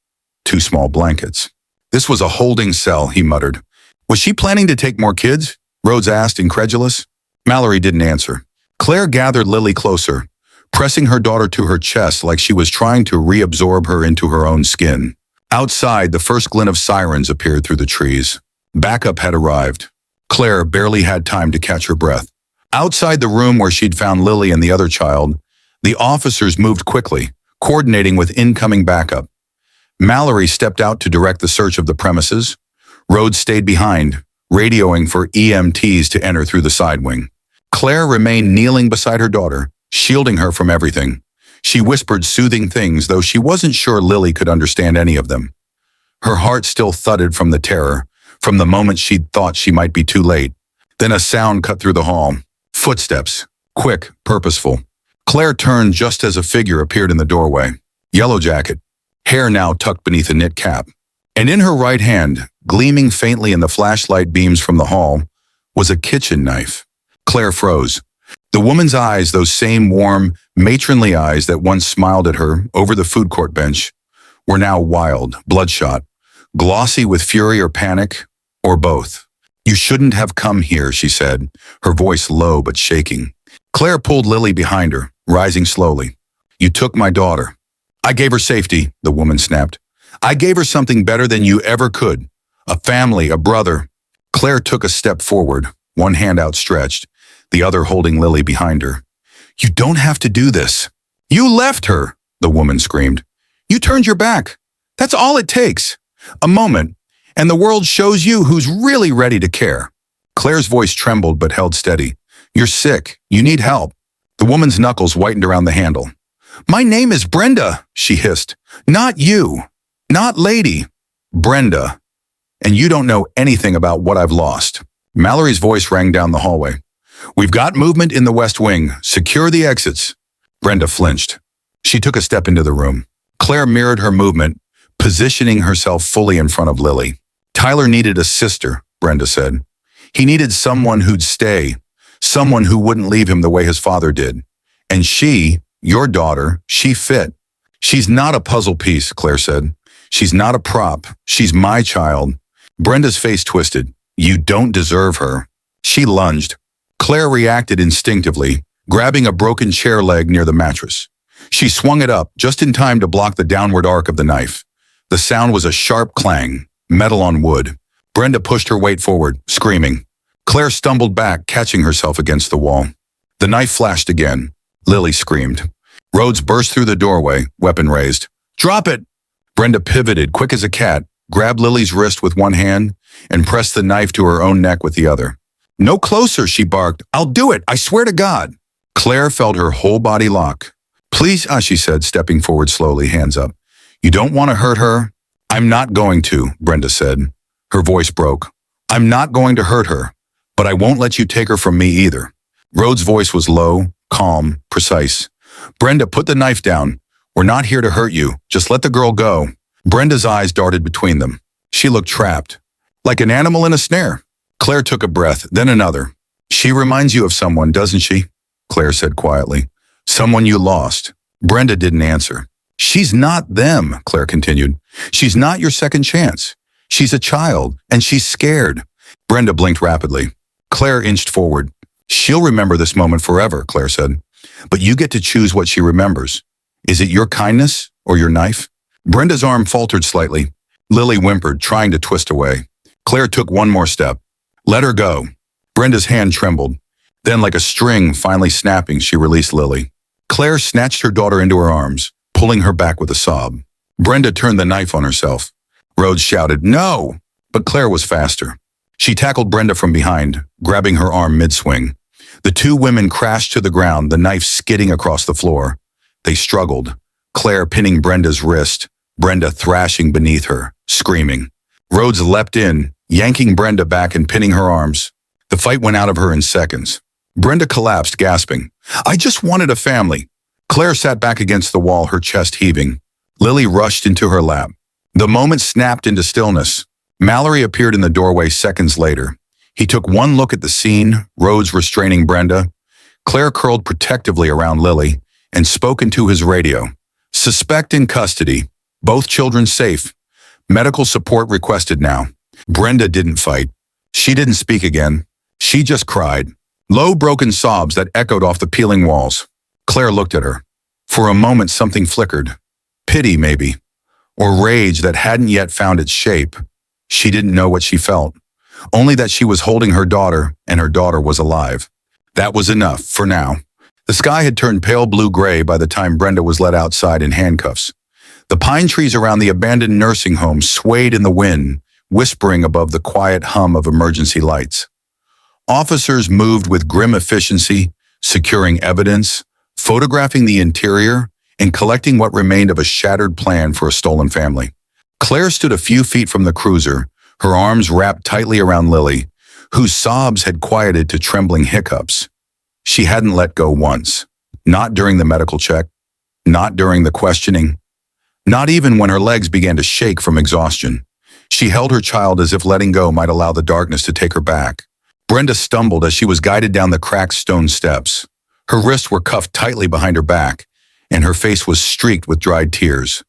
2 small blankets. "This was a holding cell," he muttered. "Was she planning to take more kids?" Rhodes asked, incredulous. Mallory didn't answer. Claire gathered Lily closer, pressing her daughter to her chest like she was trying to reabsorb her into her own skin. Outside, the first glint of sirens appeared through the trees. Backup had arrived. Claire barely had time to catch her breath. Outside the room where she'd found Lily and the other child, the officers moved quickly, coordinating with incoming backup. Mallory stepped out to direct the search of the premises. Rhodes stayed behind, radioing for EMTs to enter through the side wing. Claire remained kneeling beside her daughter, shielding her from everything. She whispered soothing things, though she wasn't sure Lily could understand any of them. Her heart still thudded from the terror, from the moment she'd thought she might be too late. Then a sound cut through the hall. Footsteps, quick, purposeful. Claire turned just as a figure appeared in the doorway. Yellow jacket, hair now tucked beneath a knit cap. And in her right hand, gleaming faintly in the flashlight beams from the hall, was a kitchen knife. Claire froze. The woman's eyes, those same warm, matronly eyes that once smiled at her over the food court bench, were now wild, bloodshot, glossy with fury or panic, or both. "You shouldn't have come here," she said, her voice low but shaking. Claire pulled Lily behind her, rising slowly. "You took my daughter." "I gave her safety," the woman snapped. "I gave her something better than you ever could. A family, a brother." Claire took a step forward, one hand outstretched, the other holding Lily behind her. "You don't have to do this." "You left her," the woman screamed. "You turned your back. That's all it takes. A moment, and the world shows you who's really ready to care." Claire's voice trembled but held steady. "You're sick. You need help." The woman's knuckles whitened around the handle. "My name is Brenda," she hissed. "Not you. Not lady. Brenda. And you don't know anything about what I've lost." Mallory's voice rang down the hallway. "We've got movement in the West Wing. Secure the exits." Brenda flinched. She took a step into the room. Claire mirrored her movement, positioning herself fully in front of Lily. "Tyler needed a sister," Brenda said. "He needed someone who'd stay, someone who wouldn't leave him the way his father did. And she, your daughter, she fit." "She's not a puzzle piece," Claire said. "She's not a prop. She's my child." Brenda's face twisted. "You don't deserve her." She lunged. Claire reacted instinctively, grabbing a broken chair leg near the mattress. She swung it up, just in time to block the downward arc of the knife. The sound was a sharp clang, metal on wood. Brenda pushed her weight forward, screaming. Claire stumbled back, catching herself against the wall. The knife flashed again. Lily screamed. Rhodes burst through the doorway, weapon raised. "Drop it!" Brenda pivoted, quick as a cat, grabbed Lily's wrist with one hand, and pressed the knife to her own neck with the other. "No closer," she barked. "I'll do it, I swear to God." Claire felt her whole body lock. "Please," she said, stepping forward slowly, hands up. "You don't want to hurt her?" "I'm not going to," Brenda said. Her voice broke. "I'm not going to hurt her, but I won't let you take her from me either." Rhodes' voice was low, calm, precise. "Brenda, put the knife down. We're not here to hurt you. Just let the girl go." Brenda's eyes darted between them. She looked trapped, like an animal in a snare. Claire took a breath, then another. "She reminds you of someone, doesn't she?" Claire said quietly. "Someone you lost." Brenda didn't answer. "She's not them," Claire continued. "She's not your second chance. She's a child, and she's scared." Brenda blinked rapidly. Claire inched forward. "She'll remember this moment forever," Claire said. "But you get to choose what she remembers. Is it your kindness or your knife?" Brenda's arm faltered slightly. Lily whimpered, trying to twist away. Claire took one more step. "Let her go." Brenda's hand trembled. Then, like a string finally snapping, she released Lily. Claire snatched her daughter into her arms, pulling her back with a sob. Brenda turned the knife on herself. Rhodes shouted, "No!" But Claire was faster. She tackled Brenda from behind, grabbing her arm mid-swing. The two women crashed to the ground, the knife skidding across the floor. They struggled, Claire pinning Brenda's wrist, Brenda thrashing beneath her, screaming. Rhodes leapt in, yanking Brenda back and pinning her arms. The fight went out of her in seconds. Brenda collapsed, gasping. "I just wanted a family." Claire sat back against the wall, her chest heaving. Lily rushed into her lap. The moment snapped into stillness. Mallory appeared in the doorway seconds later. He took one look at the scene, Rhodes restraining Brenda. Claire curled protectively around Lily and spoke into his radio. "Suspect in custody. Both children safe. Medical support requested now." Brenda didn't fight. She didn't speak again. She just cried. Low, broken sobs that echoed off the peeling walls. Claire looked at her. For a moment something flickered. Pity, maybe. Or rage that hadn't yet found its shape. She didn't know what she felt. Only that she was holding her daughter, and her daughter was alive. That was enough, for now. The sky had turned pale blue-gray by the time Brenda was led outside in handcuffs. The pine trees around the abandoned nursing home swayed in the wind, whispering above the quiet hum of emergency lights. Officers moved with grim efficiency, securing evidence, photographing the interior, and collecting what remained of a shattered plan for a stolen family. Claire stood a few feet from the cruiser, her arms wrapped tightly around Lily, whose sobs had quieted to trembling hiccups. She hadn't let go once. Not during the medical check, not during the questioning, not even when her legs began to shake from exhaustion. She held her child as if letting go might allow the darkness to take her back. Brenda stumbled as she was guided down the cracked stone steps. Her wrists were cuffed tightly behind her back, and her face was streaked with dried tears.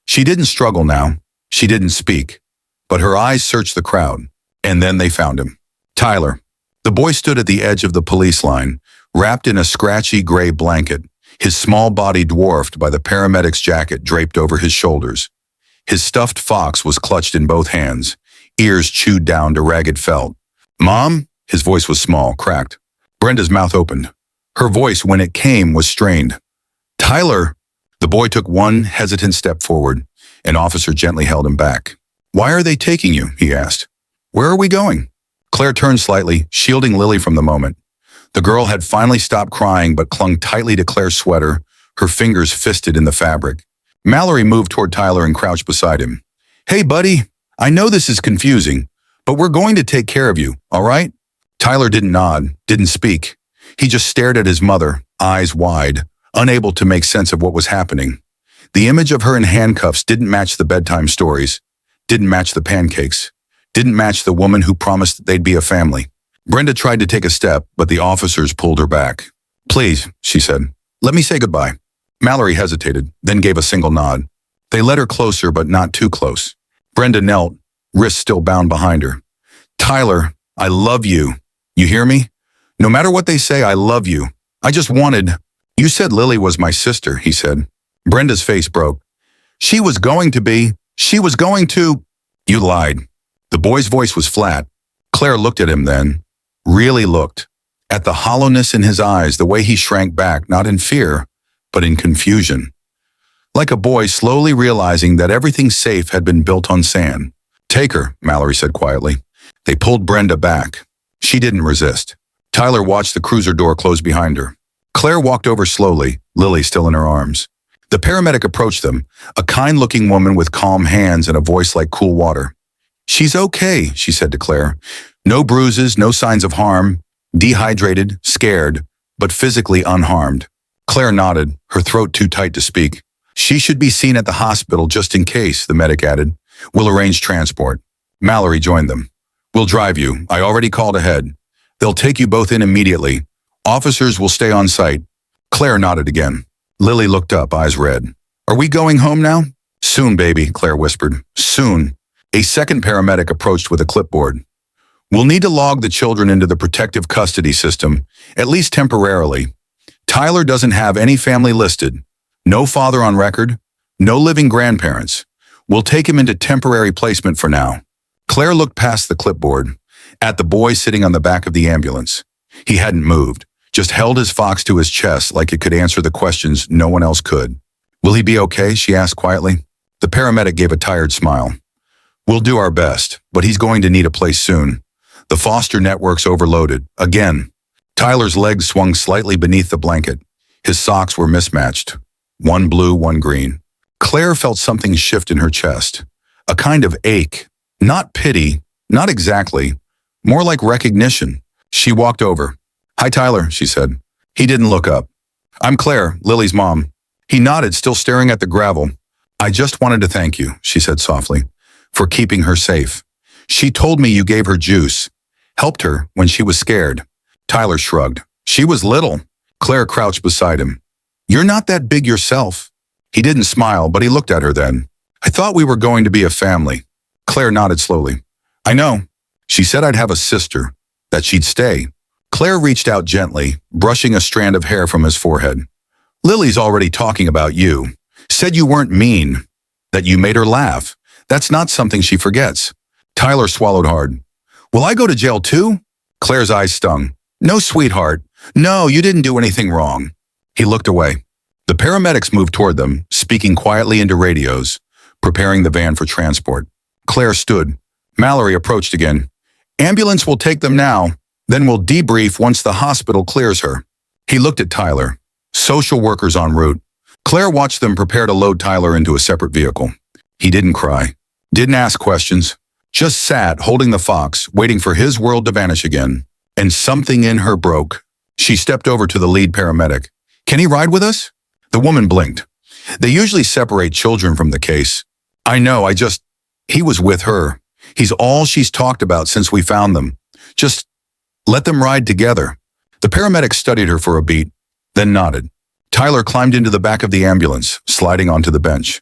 She didn't struggle now. She didn't speak. But her eyes searched the crowd, and then they found him. Tyler. The boy stood at the edge of the police line, wrapped in a scratchy gray blanket, his small body dwarfed by the paramedic's jacket draped over his shoulders. His stuffed fox was clutched in both hands, ears chewed down to ragged felt. "Mom?" His voice was small, cracked. Brenda's mouth opened. Her voice, when it came, was strained. "Tyler!" The boy took one hesitant step forward. An officer gently held him back. "Why are they taking you?" he asked. "Where are we going?" Claire turned slightly, shielding Lily from the moment. The girl had finally stopped crying but clung tightly to Claire's sweater, her fingers fisted in the fabric. Mallory moved toward Tyler and crouched beside him. "Hey, buddy, I know this is confusing, but we're going to take care of you, all right?" Tyler didn't nod, didn't speak. He just stared at his mother, eyes wide, unable to make sense of what was happening. The image of her in handcuffs didn't match the bedtime stories, didn't match the pancakes, didn't match the woman who promised that they'd be a family. Brenda tried to take a step, but the officers pulled her back. "Please," she said, "let me say goodbye." Mallory hesitated, then gave a single nod. They led her closer, but not too close. Brenda knelt, wrists still bound behind her. "Tyler, I love you. You hear me? No matter what they say, I love you. I just wanted—" "You said Lily was my sister," he said. Brenda's face broke. She was going to be. She was going to—" "You lied." The boy's voice was flat. Claire looked at him then. Really looked. at the hollowness in his eyes, the way he shrank back, not in fear, but in confusion. Like a boy slowly realizing that everything safe had been built on sand. "Take her," Mallory said quietly. They pulled Brenda back. She didn't resist. Tyler watched the cruiser door close behind her. Claire walked over slowly, Lily still in her arms. The paramedic approached them, a kind-looking woman with calm hands and a voice like cool water. "She's okay," she said to Claire. "No bruises, no signs of harm. Dehydrated, scared, but physically unharmed." Claire nodded, her throat too tight to speak. "She should be seen at the hospital just in case," the medic added. "We'll arrange transport." Mallory joined them. "We'll drive you. I already called ahead. They'll take you both in immediately. Officers will stay on site." Claire nodded again. Lily looked up, eyes red. "Are we going home now?" "Soon, baby," Claire whispered. "Soon." A second paramedic approached with a clipboard. "We'll need to log the children into the protective custody system, at least temporarily. Tyler doesn't have any family listed. No father on record. No living grandparents. We'll take him into temporary placement for now." Claire looked past the clipboard, at the boy sitting on the back of the ambulance. He hadn't moved, just held his fox to his chest like it could answer the questions no one else could. "Will he be okay?" she asked quietly. The paramedic gave a tired smile. "We'll do our best, but he's going to need a place soon. The foster network's overloaded. Again." Tyler's legs swung slightly beneath the blanket. His socks were mismatched. One blue, one green. Claire felt something shift in her chest. A kind of ache. Not pity, not exactly. More like recognition. She walked over. "Hi, Tyler," she said. He didn't look up. "I'm Claire, Lily's mom." He nodded, still staring at the gravel. "I just wanted to thank you," she said softly, "for keeping her safe. She told me you gave her juice. Helped her when she was scared." Tyler shrugged. "She was little." Claire crouched beside him. "You're not that big yourself." He didn't smile, but he looked at her then. "I thought we were going to be a family." Claire nodded slowly. "I know. She said I'd have a sister, that she'd stay." Claire reached out gently, brushing a strand of hair from his forehead. "Lily's already talking about you. Said you weren't mean, that you made her laugh. That's not something she forgets." Tyler swallowed hard. "Will I go to jail too?" Claire's eyes stung. "No, sweetheart. No, you didn't do anything wrong." He looked away. The paramedics moved toward them, speaking quietly into radios, preparing the van for transport. Claire stood. Mallory approached again. "Ambulance will take them now. Then we'll debrief once the hospital clears her." He looked at Tyler. Social workers en route. Claire watched them prepare to load Tyler into a separate vehicle. He didn't cry. Didn't ask questions. Just sat, holding the fox, waiting for his world to vanish again. And something in her broke. She stepped over to the lead paramedic. "Can he ride with us?" The woman blinked. "They usually separate children from the case." "I know, He was with her. He's all she's talked about since we found them. Just let them ride together." The paramedic studied her for a beat, then nodded. Tyler climbed into the back of the ambulance, sliding onto the bench.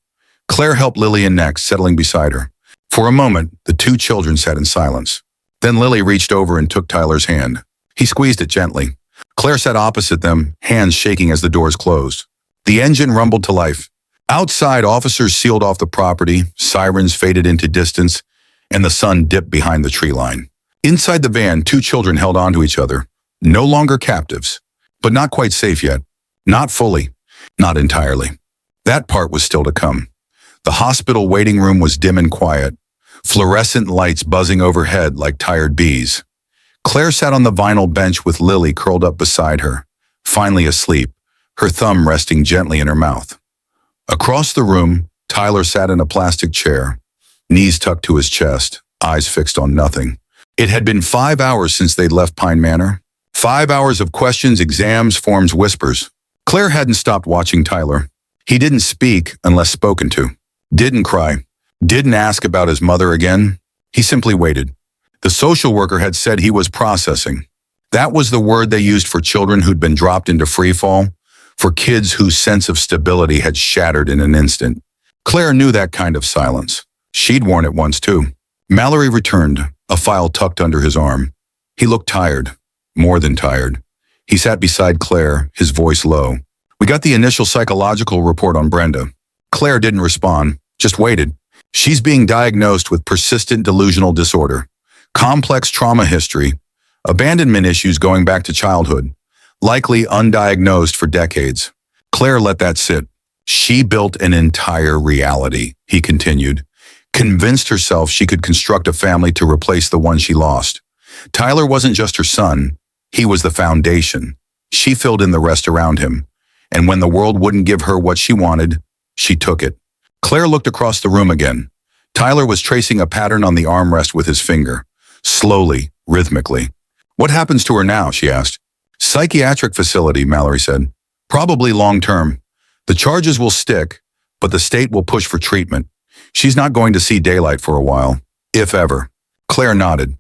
Claire helped Lily in next, settling beside her. For a moment, the two children sat in silence. Then Lily reached over and took Tyler's hand. He squeezed it gently. Claire sat opposite them, hands shaking as the doors closed. The engine rumbled to life. Outside, officers sealed off the property, sirens faded into distance, and the sun dipped behind the tree line. Inside the van, two children held on to each other, no longer captives, but not quite safe yet. Not fully, not entirely. That part was still to come. The hospital waiting room was dim and quiet, fluorescent lights buzzing overhead like tired bees. Claire sat on the vinyl bench with Lily curled up beside her, finally asleep, her thumb resting gently in her mouth. Across the room, Tyler sat in a plastic chair, knees tucked to his chest, eyes fixed on nothing. It had been 5 hours since they'd left Pine Manor. 5 hours of questions, exams, forms, whispers. Claire hadn't stopped watching Tyler. He didn't speak unless spoken to. Didn't cry. Didn't ask about his mother again. He simply waited. The social worker had said he was processing. That was the word they used for children who'd been dropped into freefall, for kids whose sense of stability had shattered in an instant. Claire knew that kind of silence. She'd worn it once too. Mallory returned, a file tucked under his arm. He looked tired, more than tired. He sat beside Claire, his voice low. "We got the initial psychological report on Brenda." Claire didn't respond, just waited. "She's being diagnosed with persistent delusional disorder, complex trauma history, Abandonment issues going back to childhood, likely undiagnosed for decades. Claire let that sit. She built an entire reality, he continued, convinced herself she could construct a family to replace the one she lost. Tyler wasn't just her son, he was the foundation. She filled in the rest around him, and when the world wouldn't give her what she wanted, she took it. Claire looked across the room again. Tyler was tracing a pattern on the armrest with his finger, slowly, rhythmically. What happens to her now, she asked. Psychiatric facility, Mallory said. Probably long-term. The charges will stick, but the state will push for treatment. She's not going to see daylight for a while, if ever. Claire nodded.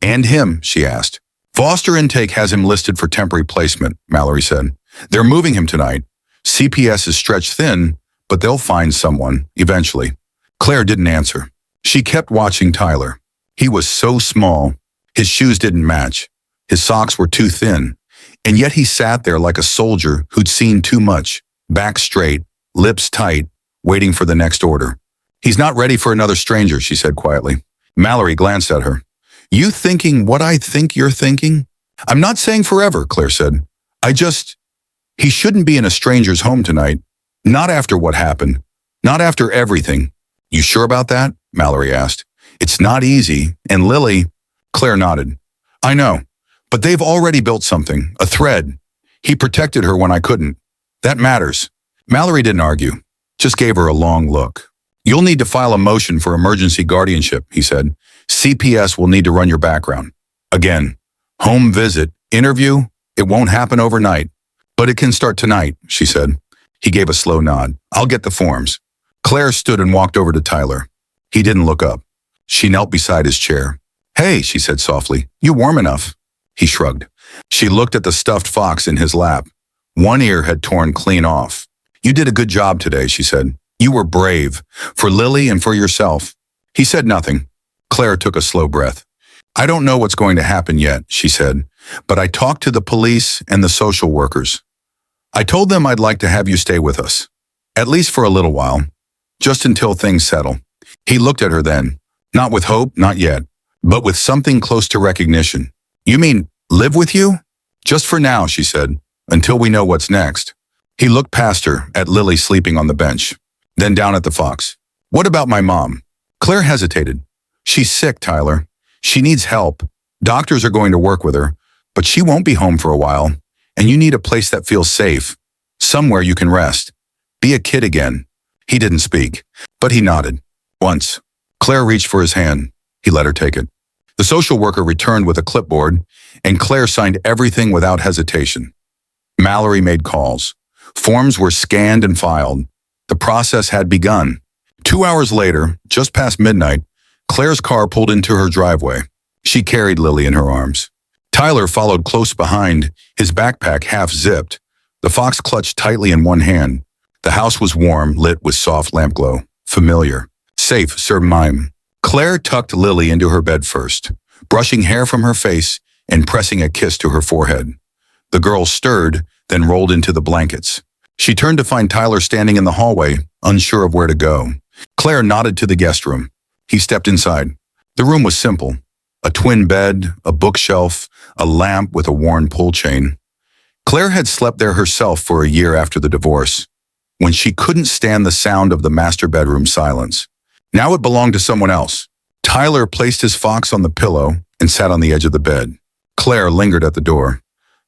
And him, she asked. Foster Intake has him listed for temporary placement, Mallory said. They're moving him tonight. CPS is stretched thin, but they'll find someone, eventually. Claire didn't answer. She kept watching Tyler. He was so small. His shoes didn't match. His socks were too thin. And yet he sat there like a soldier who'd seen too much, back straight, lips tight, waiting for the next order. He's not ready for another stranger, she said quietly. Mallory glanced at her. You thinking what I think you're thinking? I'm not saying forever, Claire said. He shouldn't be in a stranger's home tonight. Not after what happened. Not after everything. You sure about that? Mallory asked. It's not easy, and Lily... Claire nodded. I know, but they've already built something, a thread. He protected her when I couldn't. That matters. Mallory didn't argue, just gave her a long look. You'll need to file a motion for emergency guardianship, he said. CPS will need to run your background. Again, home visit, interview, it won't happen overnight. But it can start tonight, she said. He gave a slow nod. I'll get the forms. Claire stood and walked over to Tyler. He didn't look up. She knelt beside his chair. Hey, she said softly, you warm enough? He shrugged. She looked at the stuffed fox in his lap. One ear had torn clean off. You did a good job today, she said. You were brave, for Lily and for yourself. He said nothing. Claire took a slow breath. I don't know what's going to happen yet, she said, but I talked to the police and the social workers. I told them I'd like to have you stay with us, at least for a little while, just until things settle. He looked at her then, not with hope, not yet, but with something close to recognition. You mean live with you? Just for now, she said, until we know what's next. He looked past her at Lily sleeping on the bench, then down at the fox. What about my mom? Claire hesitated. She's sick, Tyler. She needs help. Doctors are going to work with her, but she won't be home for a while, and you need a place that feels safe, somewhere you can rest. Be a kid again. He didn't speak, but he nodded. Once. Claire reached for his hand. He let her take it. The social worker returned with a clipboard, and Claire signed everything without hesitation. Mallory made calls. Forms were scanned and filed. The process had begun. 2 hours later, just past midnight, Claire's car pulled into her driveway. She carried Lily in her arms. Tyler followed close behind, his backpack half-zipped. The fox clutched tightly in one hand. The house was warm, lit with soft lamp glow. Familiar. Safe, Sir Mime. Claire tucked Lily into her bed first, brushing hair from her face and pressing a kiss to her forehead. The girl stirred, then rolled into the blankets. She turned to find Tyler standing in the hallway, unsure of where to go. Claire nodded to the guest room. He stepped inside. The room was simple. A twin bed, a bookshelf, a lamp with a worn pull chain. Claire had slept there herself for a year after the divorce, when she couldn't stand the sound of the master bedroom silence. Now it belonged to someone else. Tyler placed his fox on the pillow and sat on the edge of the bed. Claire lingered at the door.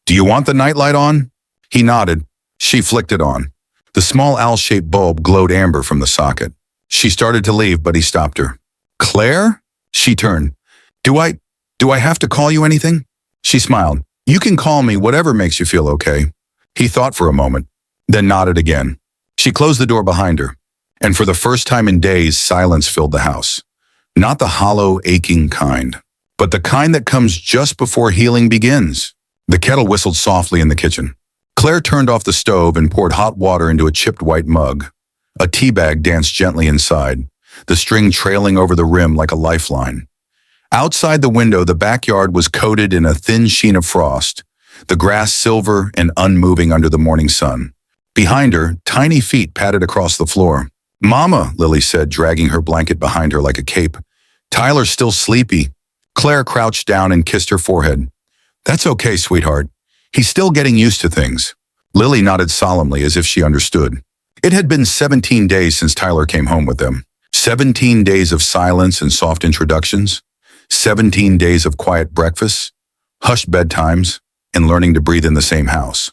Do you want the nightlight on? He nodded. She flicked it on. The small owl-shaped bulb glowed amber from the socket. She started to leave, but he stopped her. Claire? She turned. Do I have to call you anything? She smiled. You can call me whatever makes you feel okay. He thought for a moment, then nodded again. She closed the door behind her, and for the first time in days, silence filled the house. Not the hollow, aching kind, but the kind that comes just before healing begins. The kettle whistled softly in the kitchen. Claire turned off the stove and poured hot water into a chipped white mug. A tea bag danced gently inside, the string trailing over the rim like a lifeline. Outside the window, the backyard was coated in a thin sheen of frost, the grass silver and unmoving under the morning sun. Behind her, tiny feet padded across the floor. Mama, Lily said, dragging her blanket behind her like a cape. Tyler's still sleepy. Claire crouched down and kissed her forehead. That's okay, sweetheart. He's still getting used to things. Lily nodded solemnly as if she understood. It had been 17 days since Tyler came home with them. 17 days of silence and soft introductions. 17 days of quiet breakfasts, hushed bedtimes, and learning to breathe in the same house.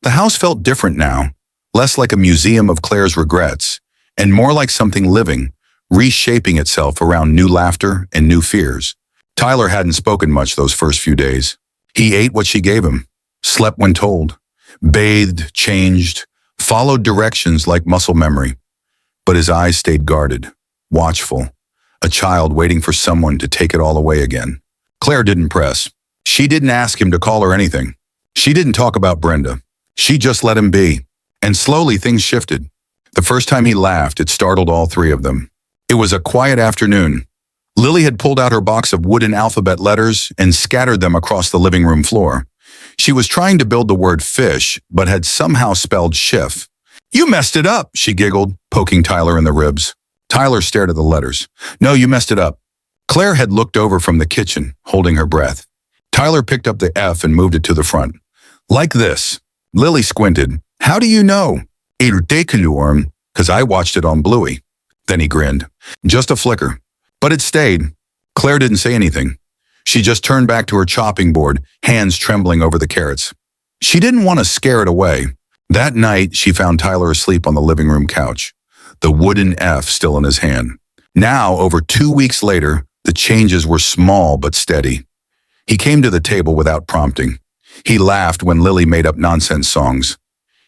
The house felt different now, less like a museum of Claire's regrets, and more like something living, reshaping itself around new laughter and new fears. Tyler hadn't spoken much those first few days. He ate what she gave him, slept when told, bathed, changed, followed directions like muscle memory. But his eyes stayed guarded, watchful, a child waiting for someone to take it all away again. Claire didn't press. She didn't ask him to call her anything. She didn't talk about Brenda. She just let him be. And slowly things shifted. The first time he laughed, it startled all three of them. It was a quiet afternoon. Lily had pulled out her box of wooden alphabet letters and scattered them across the living room floor. She was trying to build the word fish, but had somehow spelled Schiff. "You messed it up," she giggled, poking Tyler in the ribs. Tyler stared at the letters. "No, you messed it up." Claire had looked over from the kitchen, holding her breath. Tyler picked up the F and moved it to the front. "Like this." Lily squinted. "How do you know?" "Irdekulorm, because I watched it on Bluey." Then he grinned. "Just a flicker." But it stayed. Claire didn't say anything. She just turned back to her chopping board, hands trembling over the carrots. She didn't want to scare it away. That night, she found Tyler asleep on the living room couch, the wooden F still in his hand. Now, over 2 weeks later, the changes were small but steady. He came to the table without prompting. He laughed when Lily made up nonsense songs.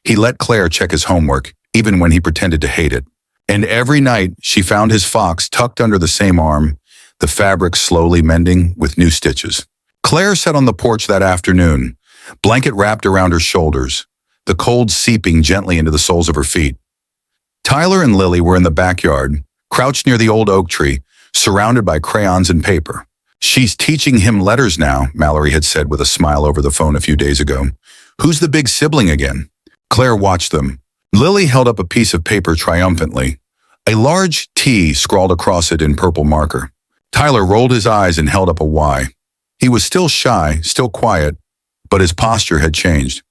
He let Claire check his homework, even when he pretended to hate it. And every night, she found his fox tucked under the same arm, the fabric slowly mending with new stitches. Claire sat on the porch that afternoon, blanket wrapped around her shoulders, the cold seeping gently into the soles of her feet. Tyler and Lily were in the backyard, crouched near the old oak tree, surrounded by crayons and paper. "She's teaching him letters now," Mallory had said with a smile over the phone a few days ago. "Who's the big sibling again?" Claire watched them. Lily held up a piece of paper triumphantly, a large T scrawled across it in purple marker. Tyler rolled his eyes and held up a Y. He was still shy, still quiet, but his posture had changed.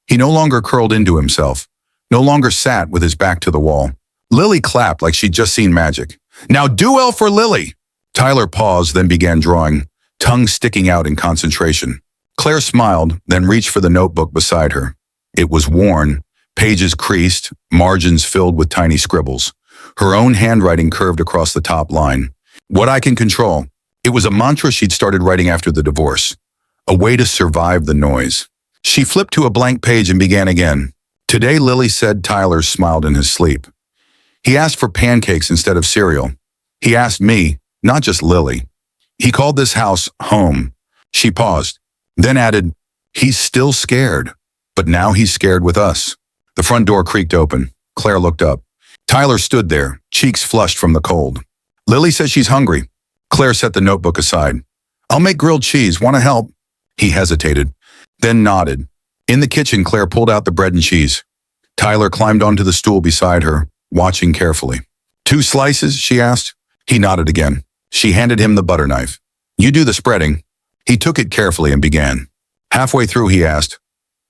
He no longer curled into himself, no longer sat with his back to the wall. Lily clapped like she'd just seen magic. "Now do well for Lily!" Tyler paused, then began drawing, tongue sticking out in concentration. Claire smiled, then reached for the notebook beside her. It was worn, pages creased, margins filled with tiny scribbles. Her own handwriting curved across the top line. "What I can control." It was a mantra she'd started writing after the divorce, a way to survive the noise. She flipped to a blank page and began again. "Today," Lily said. Tyler smiled in his sleep. "He asked for pancakes instead of cereal. He asked me, not just Lily. He called this house home." She paused, then added, "He's still scared, but now he's scared with us." The front door creaked open. Claire looked up. Tyler stood there, cheeks flushed from the cold. "Lily says she's hungry." Claire set the notebook aside. "I'll make grilled cheese. Want to help?" He hesitated, then nodded. In the kitchen, Claire pulled out the bread and cheese. Tyler climbed onto the stool beside her, watching carefully. "2 slices?" she asked. He nodded again. She handed him the butter knife. "You do the spreading." He took it carefully and began. Halfway through, he asked,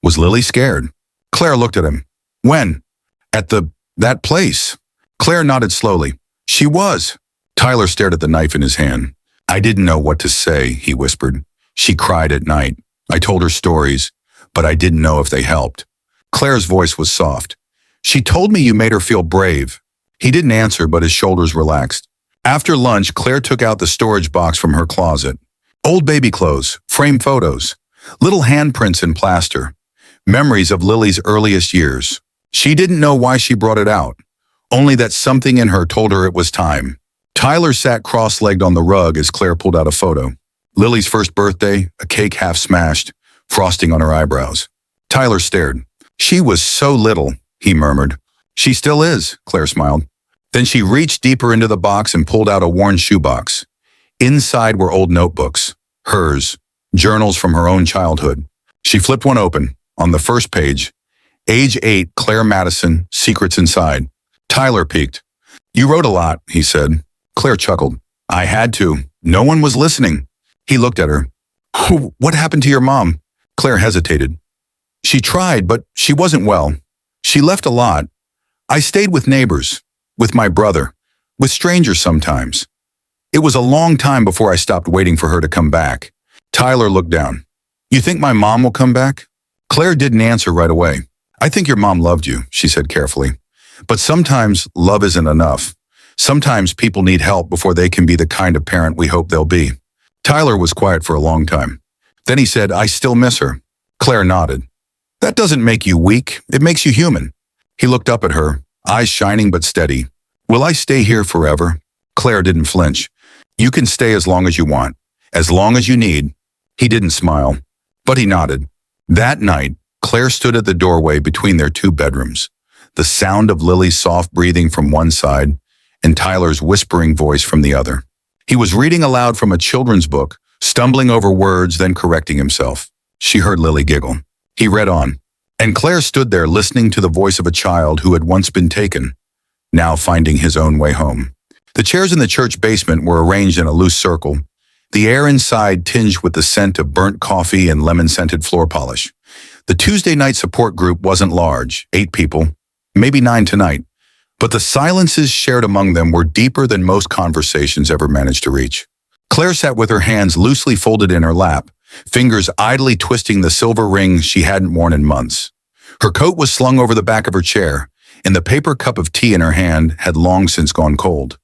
"Was Lily scared?" Claire looked at him. "When?" "At that place." Claire nodded slowly. "She was." Tyler stared at the knife in his hand. "I didn't know what to say," he whispered. "She cried at night. I told her stories, but I didn't know if they helped." Claire's voice was soft. "She told me you made her feel brave." He didn't answer, but his shoulders relaxed. After lunch, Claire took out the storage box from her closet. Old baby clothes, framed photos, little handprints in plaster, memories of Lily's earliest years. She didn't know why she brought it out, only that something in her told her it was time. Tyler sat cross-legged on the rug as Claire pulled out a photo. Lily's first birthday, a cake half smashed, frosting on her eyebrows. Tyler stared. "She was so little," he murmured. "She still is," Claire smiled. Then she reached deeper into the box and pulled out a worn shoebox. Inside were old notebooks, hers, journals from her own childhood. She flipped one open. On the first page, age 8, Claire Madison, secrets inside. Tyler peeked. "You wrote a lot," he said. Claire chuckled. "I had to. No one was listening." He looked at her. What happened to your mom? Claire hesitated. She tried, but she wasn't well. She left a lot. I stayed with neighbors, with my brother, with strangers sometimes. It was a long time before I stopped waiting for her to come back. Tyler looked down. You think my mom will come back? Claire didn't answer right away. I think your mom loved you, she said carefully. But sometimes love isn't enough. Sometimes people need help before they can be the kind of parent we hope they'll be. Tyler was quiet for a long time. Then he said, I still miss her. Claire nodded. That doesn't make you weak. It makes you human. He looked up at her, eyes shining but steady. Will I stay here forever? Claire didn't flinch. You can stay as long as you want, as long as you need. He didn't smile, but he nodded. That night, Claire stood at the doorway between their two bedrooms, the sound of Lily's soft breathing from one side and Tyler's whispering voice from the other. He was reading aloud from a children's book, stumbling over words, then correcting himself. She heard Lily giggle. He read on, and Claire stood there listening to the voice of a child who had once been taken, now finding his own way home. The chairs in the church basement were arranged in a loose circle, the air inside tinged with the scent of burnt coffee and lemon-scented floor polish. The Tuesday night support group wasn't large, 8 people, maybe 9 tonight, but the silences shared among them were deeper than most conversations ever managed to reach. Claire sat with her hands loosely folded in her lap, fingers idly twisting the silver ring she hadn't worn in months. Her coat was slung over the back of her chair, and the paper cup of tea in her hand had long since gone cold.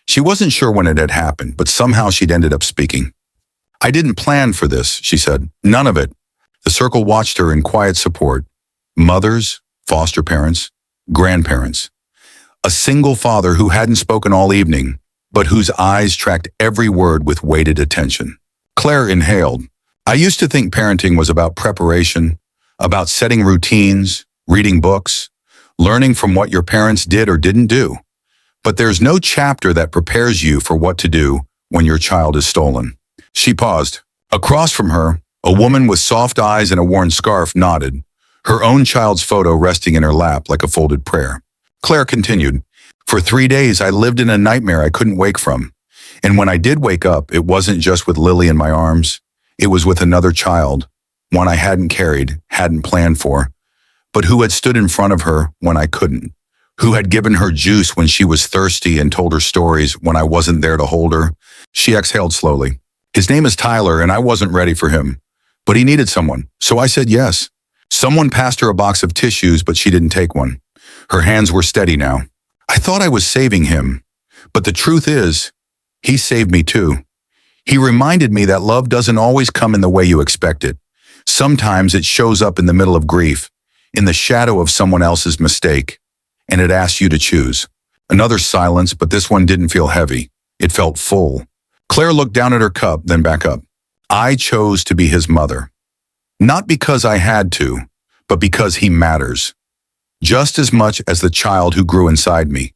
She wasn't sure when it had happened, but somehow she'd ended up speaking. I didn't plan for this, she said. None of it. The circle watched her in quiet support. Mothers, foster parents, grandparents. A single father who hadn't spoken all evening, but whose eyes tracked every word with weighted attention. Claire inhaled. I used to think parenting was about preparation, about setting routines, reading books, learning from what your parents did or didn't do. But there's no chapter that prepares you for what to do when your child is stolen. She paused. Across from her, a woman with soft eyes and a worn scarf nodded, her own child's photo resting in her lap like a folded prayer. Claire continued, For 3 days I lived in a nightmare I couldn't wake from. And when I did wake up, it wasn't just with Lily in my arms. It was with another child, one I hadn't carried, hadn't planned for, but who had stood in front of her when I couldn't, who had given her juice when she was thirsty and told her stories when I wasn't there to hold her. She exhaled slowly. His name is Tyler, and I wasn't ready for him. But he needed someone, so I said yes. Someone passed her a box of tissues, but she didn't take one. Her hands were steady now. I thought I was saving him, but the truth is, he saved me too. He reminded me that love doesn't always come in the way you expect it. Sometimes it shows up in the middle of grief, in the shadow of someone else's mistake, and it asks you to choose. Another silence, but this one didn't feel heavy. It felt full. Claire looked down at her cup, then back up. I chose to be his mother. Not because I had to, but because he matters. Just as much as the child who grew inside me.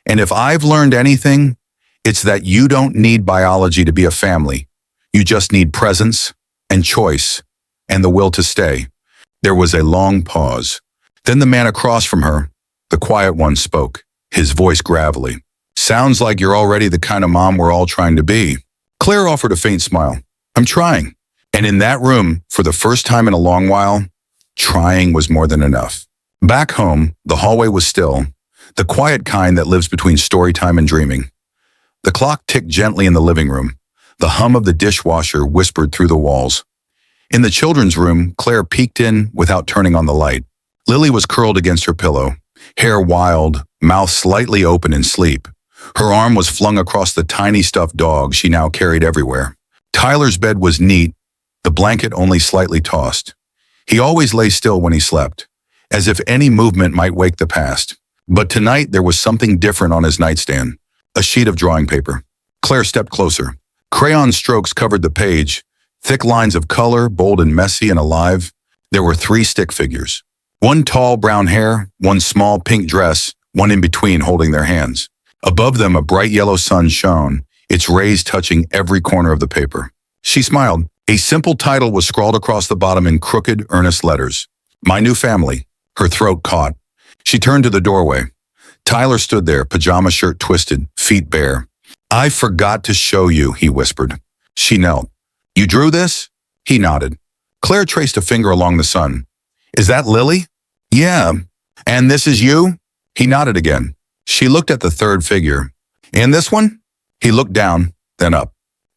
And if I've learned anything, it's that you don't need biology to be a family. You just need presence and choice and the will to stay. There was a long pause. Then the man across from her, the quiet one, spoke, his voice gravelly. Sounds like you're already the kind of mom we're all trying to be. Claire offered a faint smile. I'm trying. And in that room, for the first time in a long while, trying was more than enough. Back home, the hallway was still, the quiet kind that lives between story time and dreaming. The clock ticked gently in the living room. The hum of the dishwasher whispered through the walls. In the children's room, Claire peeked in without turning on the light. Lily was curled against her pillow, hair wild, mouth slightly open in sleep. Her arm was flung across the tiny stuffed dog she now carried everywhere. Tyler's bed was neat, the blanket only slightly tossed. He always lay still when he slept, as if any movement might wake the past. But tonight there was something different on his nightstand, a sheet of drawing paper. Claire stepped closer. Crayon strokes covered the page, thick lines of color, bold and messy and alive. There were 3 stick figures. One tall brown hair, one small pink dress, one in between holding their hands. Above them, a bright yellow sun shone, its rays touching every corner of the paper. She smiled. A simple title was scrawled across the bottom in crooked, earnest letters. My New Family. Her throat caught. She turned to the doorway. Tyler stood there, pajama shirt twisted, feet bare. I forgot to show you, he whispered. She knelt. You drew this? He nodded. Claire traced a finger along the sun. Is that Lily? Yeah. And this is you? He nodded again. She looked at the third figure. And this one? He looked down, then up.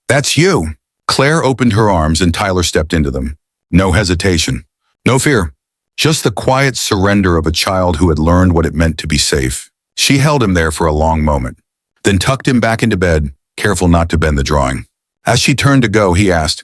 That's you. Claire opened her arms and Tyler stepped into them. No hesitation. No fear. Just the quiet surrender of a child who had learned what it meant to be safe. She held him there for a long moment, then tucked him back into bed, careful not to bend the drawing. As she turned to go, he asked,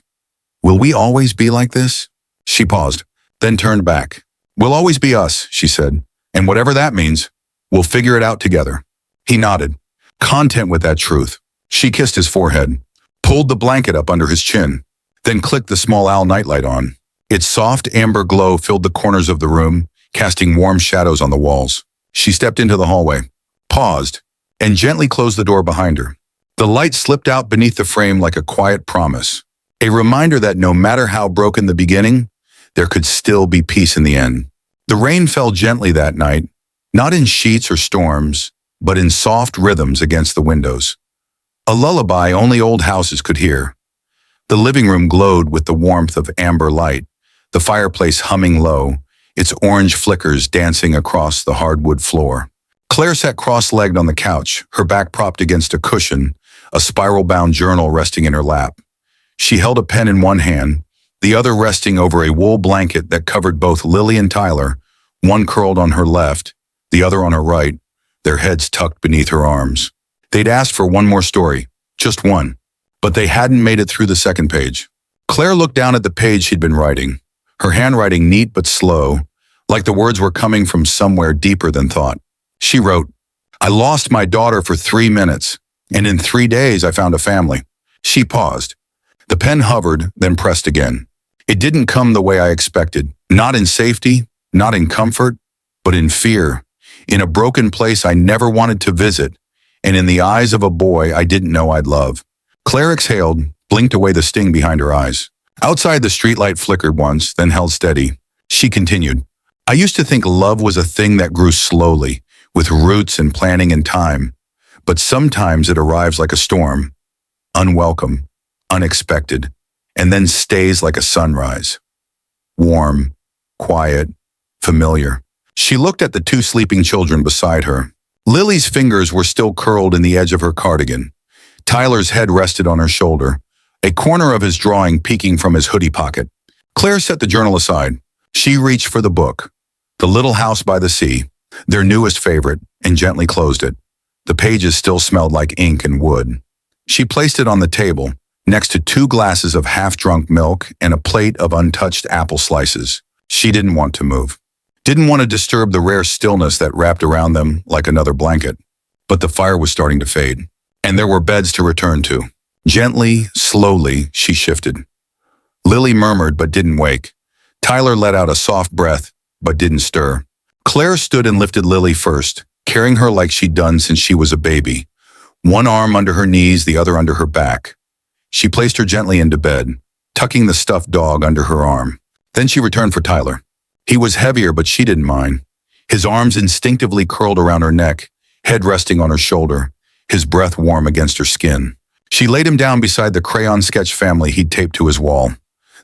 Will we always be like this? She paused, then turned back. We'll always be us, she said, and whatever that means, we'll figure it out together. He nodded, content with that truth. She kissed his forehead, pulled the blanket up under his chin, then clicked the small owl nightlight on. Its soft amber glow filled the corners of the room, casting warm shadows on the walls. She stepped into the hallway, paused, and gently closed the door behind her. The light slipped out beneath the frame like a quiet promise, a reminder that no matter how broken the beginning, there could still be peace in the end. The rain fell gently that night, not in sheets or storms, but in soft rhythms against the windows. A lullaby only old houses could hear. The living room glowed with the warmth of amber light, the fireplace humming low, its orange flickers dancing across the hardwood floor. Claire sat cross-legged on the couch, her back propped against a cushion, a spiral-bound journal resting in her lap. She held a pen in one hand, the other resting over a wool blanket that covered both Lily and Tyler, one curled on her left, the other on her right, their heads tucked beneath her arms. They'd asked for one more story, just one, but they hadn't made it through the second page. Claire looked down at the page she'd been writing, her handwriting neat but slow, like the words were coming from somewhere deeper than thought. She wrote, I lost my daughter for 3 minutes, and in 3 days I found a family. She paused. The pen hovered, then pressed again. It didn't come the way I expected, not in safety, not in comfort, but in fear, in a broken place I never wanted to visit, and in the eyes of a boy I didn't know I'd love. Claire exhaled, blinked away the sting behind her eyes. Outside, the streetlight flickered once, then held steady. She continued, I used to think love was a thing that grew slowly, with roots and planning and time, but sometimes it arrives like a storm, unwelcome, unexpected, and then stays like a sunrise. Warm, quiet, familiar. She looked at the 2 sleeping children beside her. Lily's fingers were still curled in the edge of her cardigan. Tyler's head rested on her shoulder, a corner of his drawing peeking from his hoodie pocket. Claire set the journal aside. She reached for the book, The Little House by the Sea, their newest favorite, and gently closed it. The pages still smelled like ink and wood. She placed it on the table, next to 2 glasses of half-drunk milk and a plate of untouched apple slices. She didn't want to move. Didn't want to disturb the rare stillness that wrapped around them like another blanket. But the fire was starting to fade, and there were beds to return to. Gently, slowly, she shifted. Lily murmured but didn't wake. Tyler let out a soft breath but didn't stir. Claire stood and lifted Lily first, carrying her like she'd done since she was a baby. One arm under her knees, the other under her back. She placed her gently into bed, tucking the stuffed dog under her arm. Then she returned for Tyler. He was heavier, but she didn't mind. His arms instinctively curled around her neck, head resting on her shoulder, his breath warm against her skin. She laid him down beside the crayon sketch family he'd taped to his wall.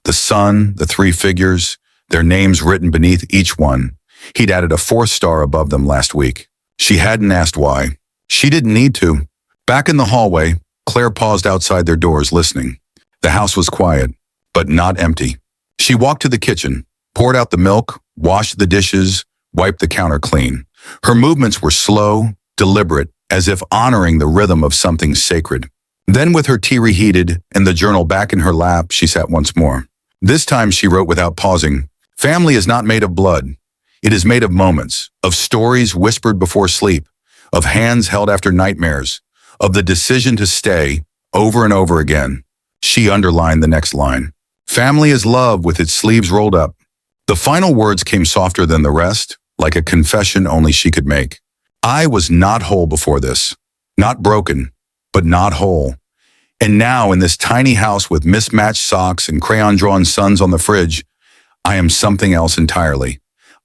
The sun, the 3 figures, their names written beneath each one. He'd added a 4th star above them last week. She hadn't asked why. She didn't need to. Back in the hallway, Claire paused outside their doors, listening. The house was quiet, but not empty. She walked to the kitchen, poured out the milk, washed the dishes, wiped the counter clean. Her movements were slow, deliberate, as if honoring the rhythm of something sacred. Then, with her tea reheated and the journal back in her lap, she sat once more. This time she wrote without pausing. Family is not made of blood. It is made of moments, of stories whispered before sleep, of hands held after nightmares, of the decision to stay over and over again. She underlined the next line. Family is love with its sleeves rolled up. The final words came softer than the rest, like a confession only she could make. I was not whole before this. Not broken, but not whole. And now, in this tiny house with mismatched socks and crayon-drawn suns on the fridge, I am something else entirely.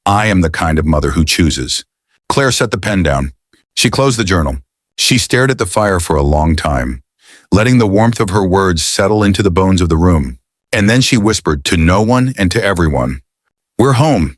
I am the kind of mother who chooses. Claire set the pen down. She closed the journal. She stared at the fire for a long time. letting the warmth of her words settle into the bones of the room. And then she whispered to no one and to everyone, "We're home.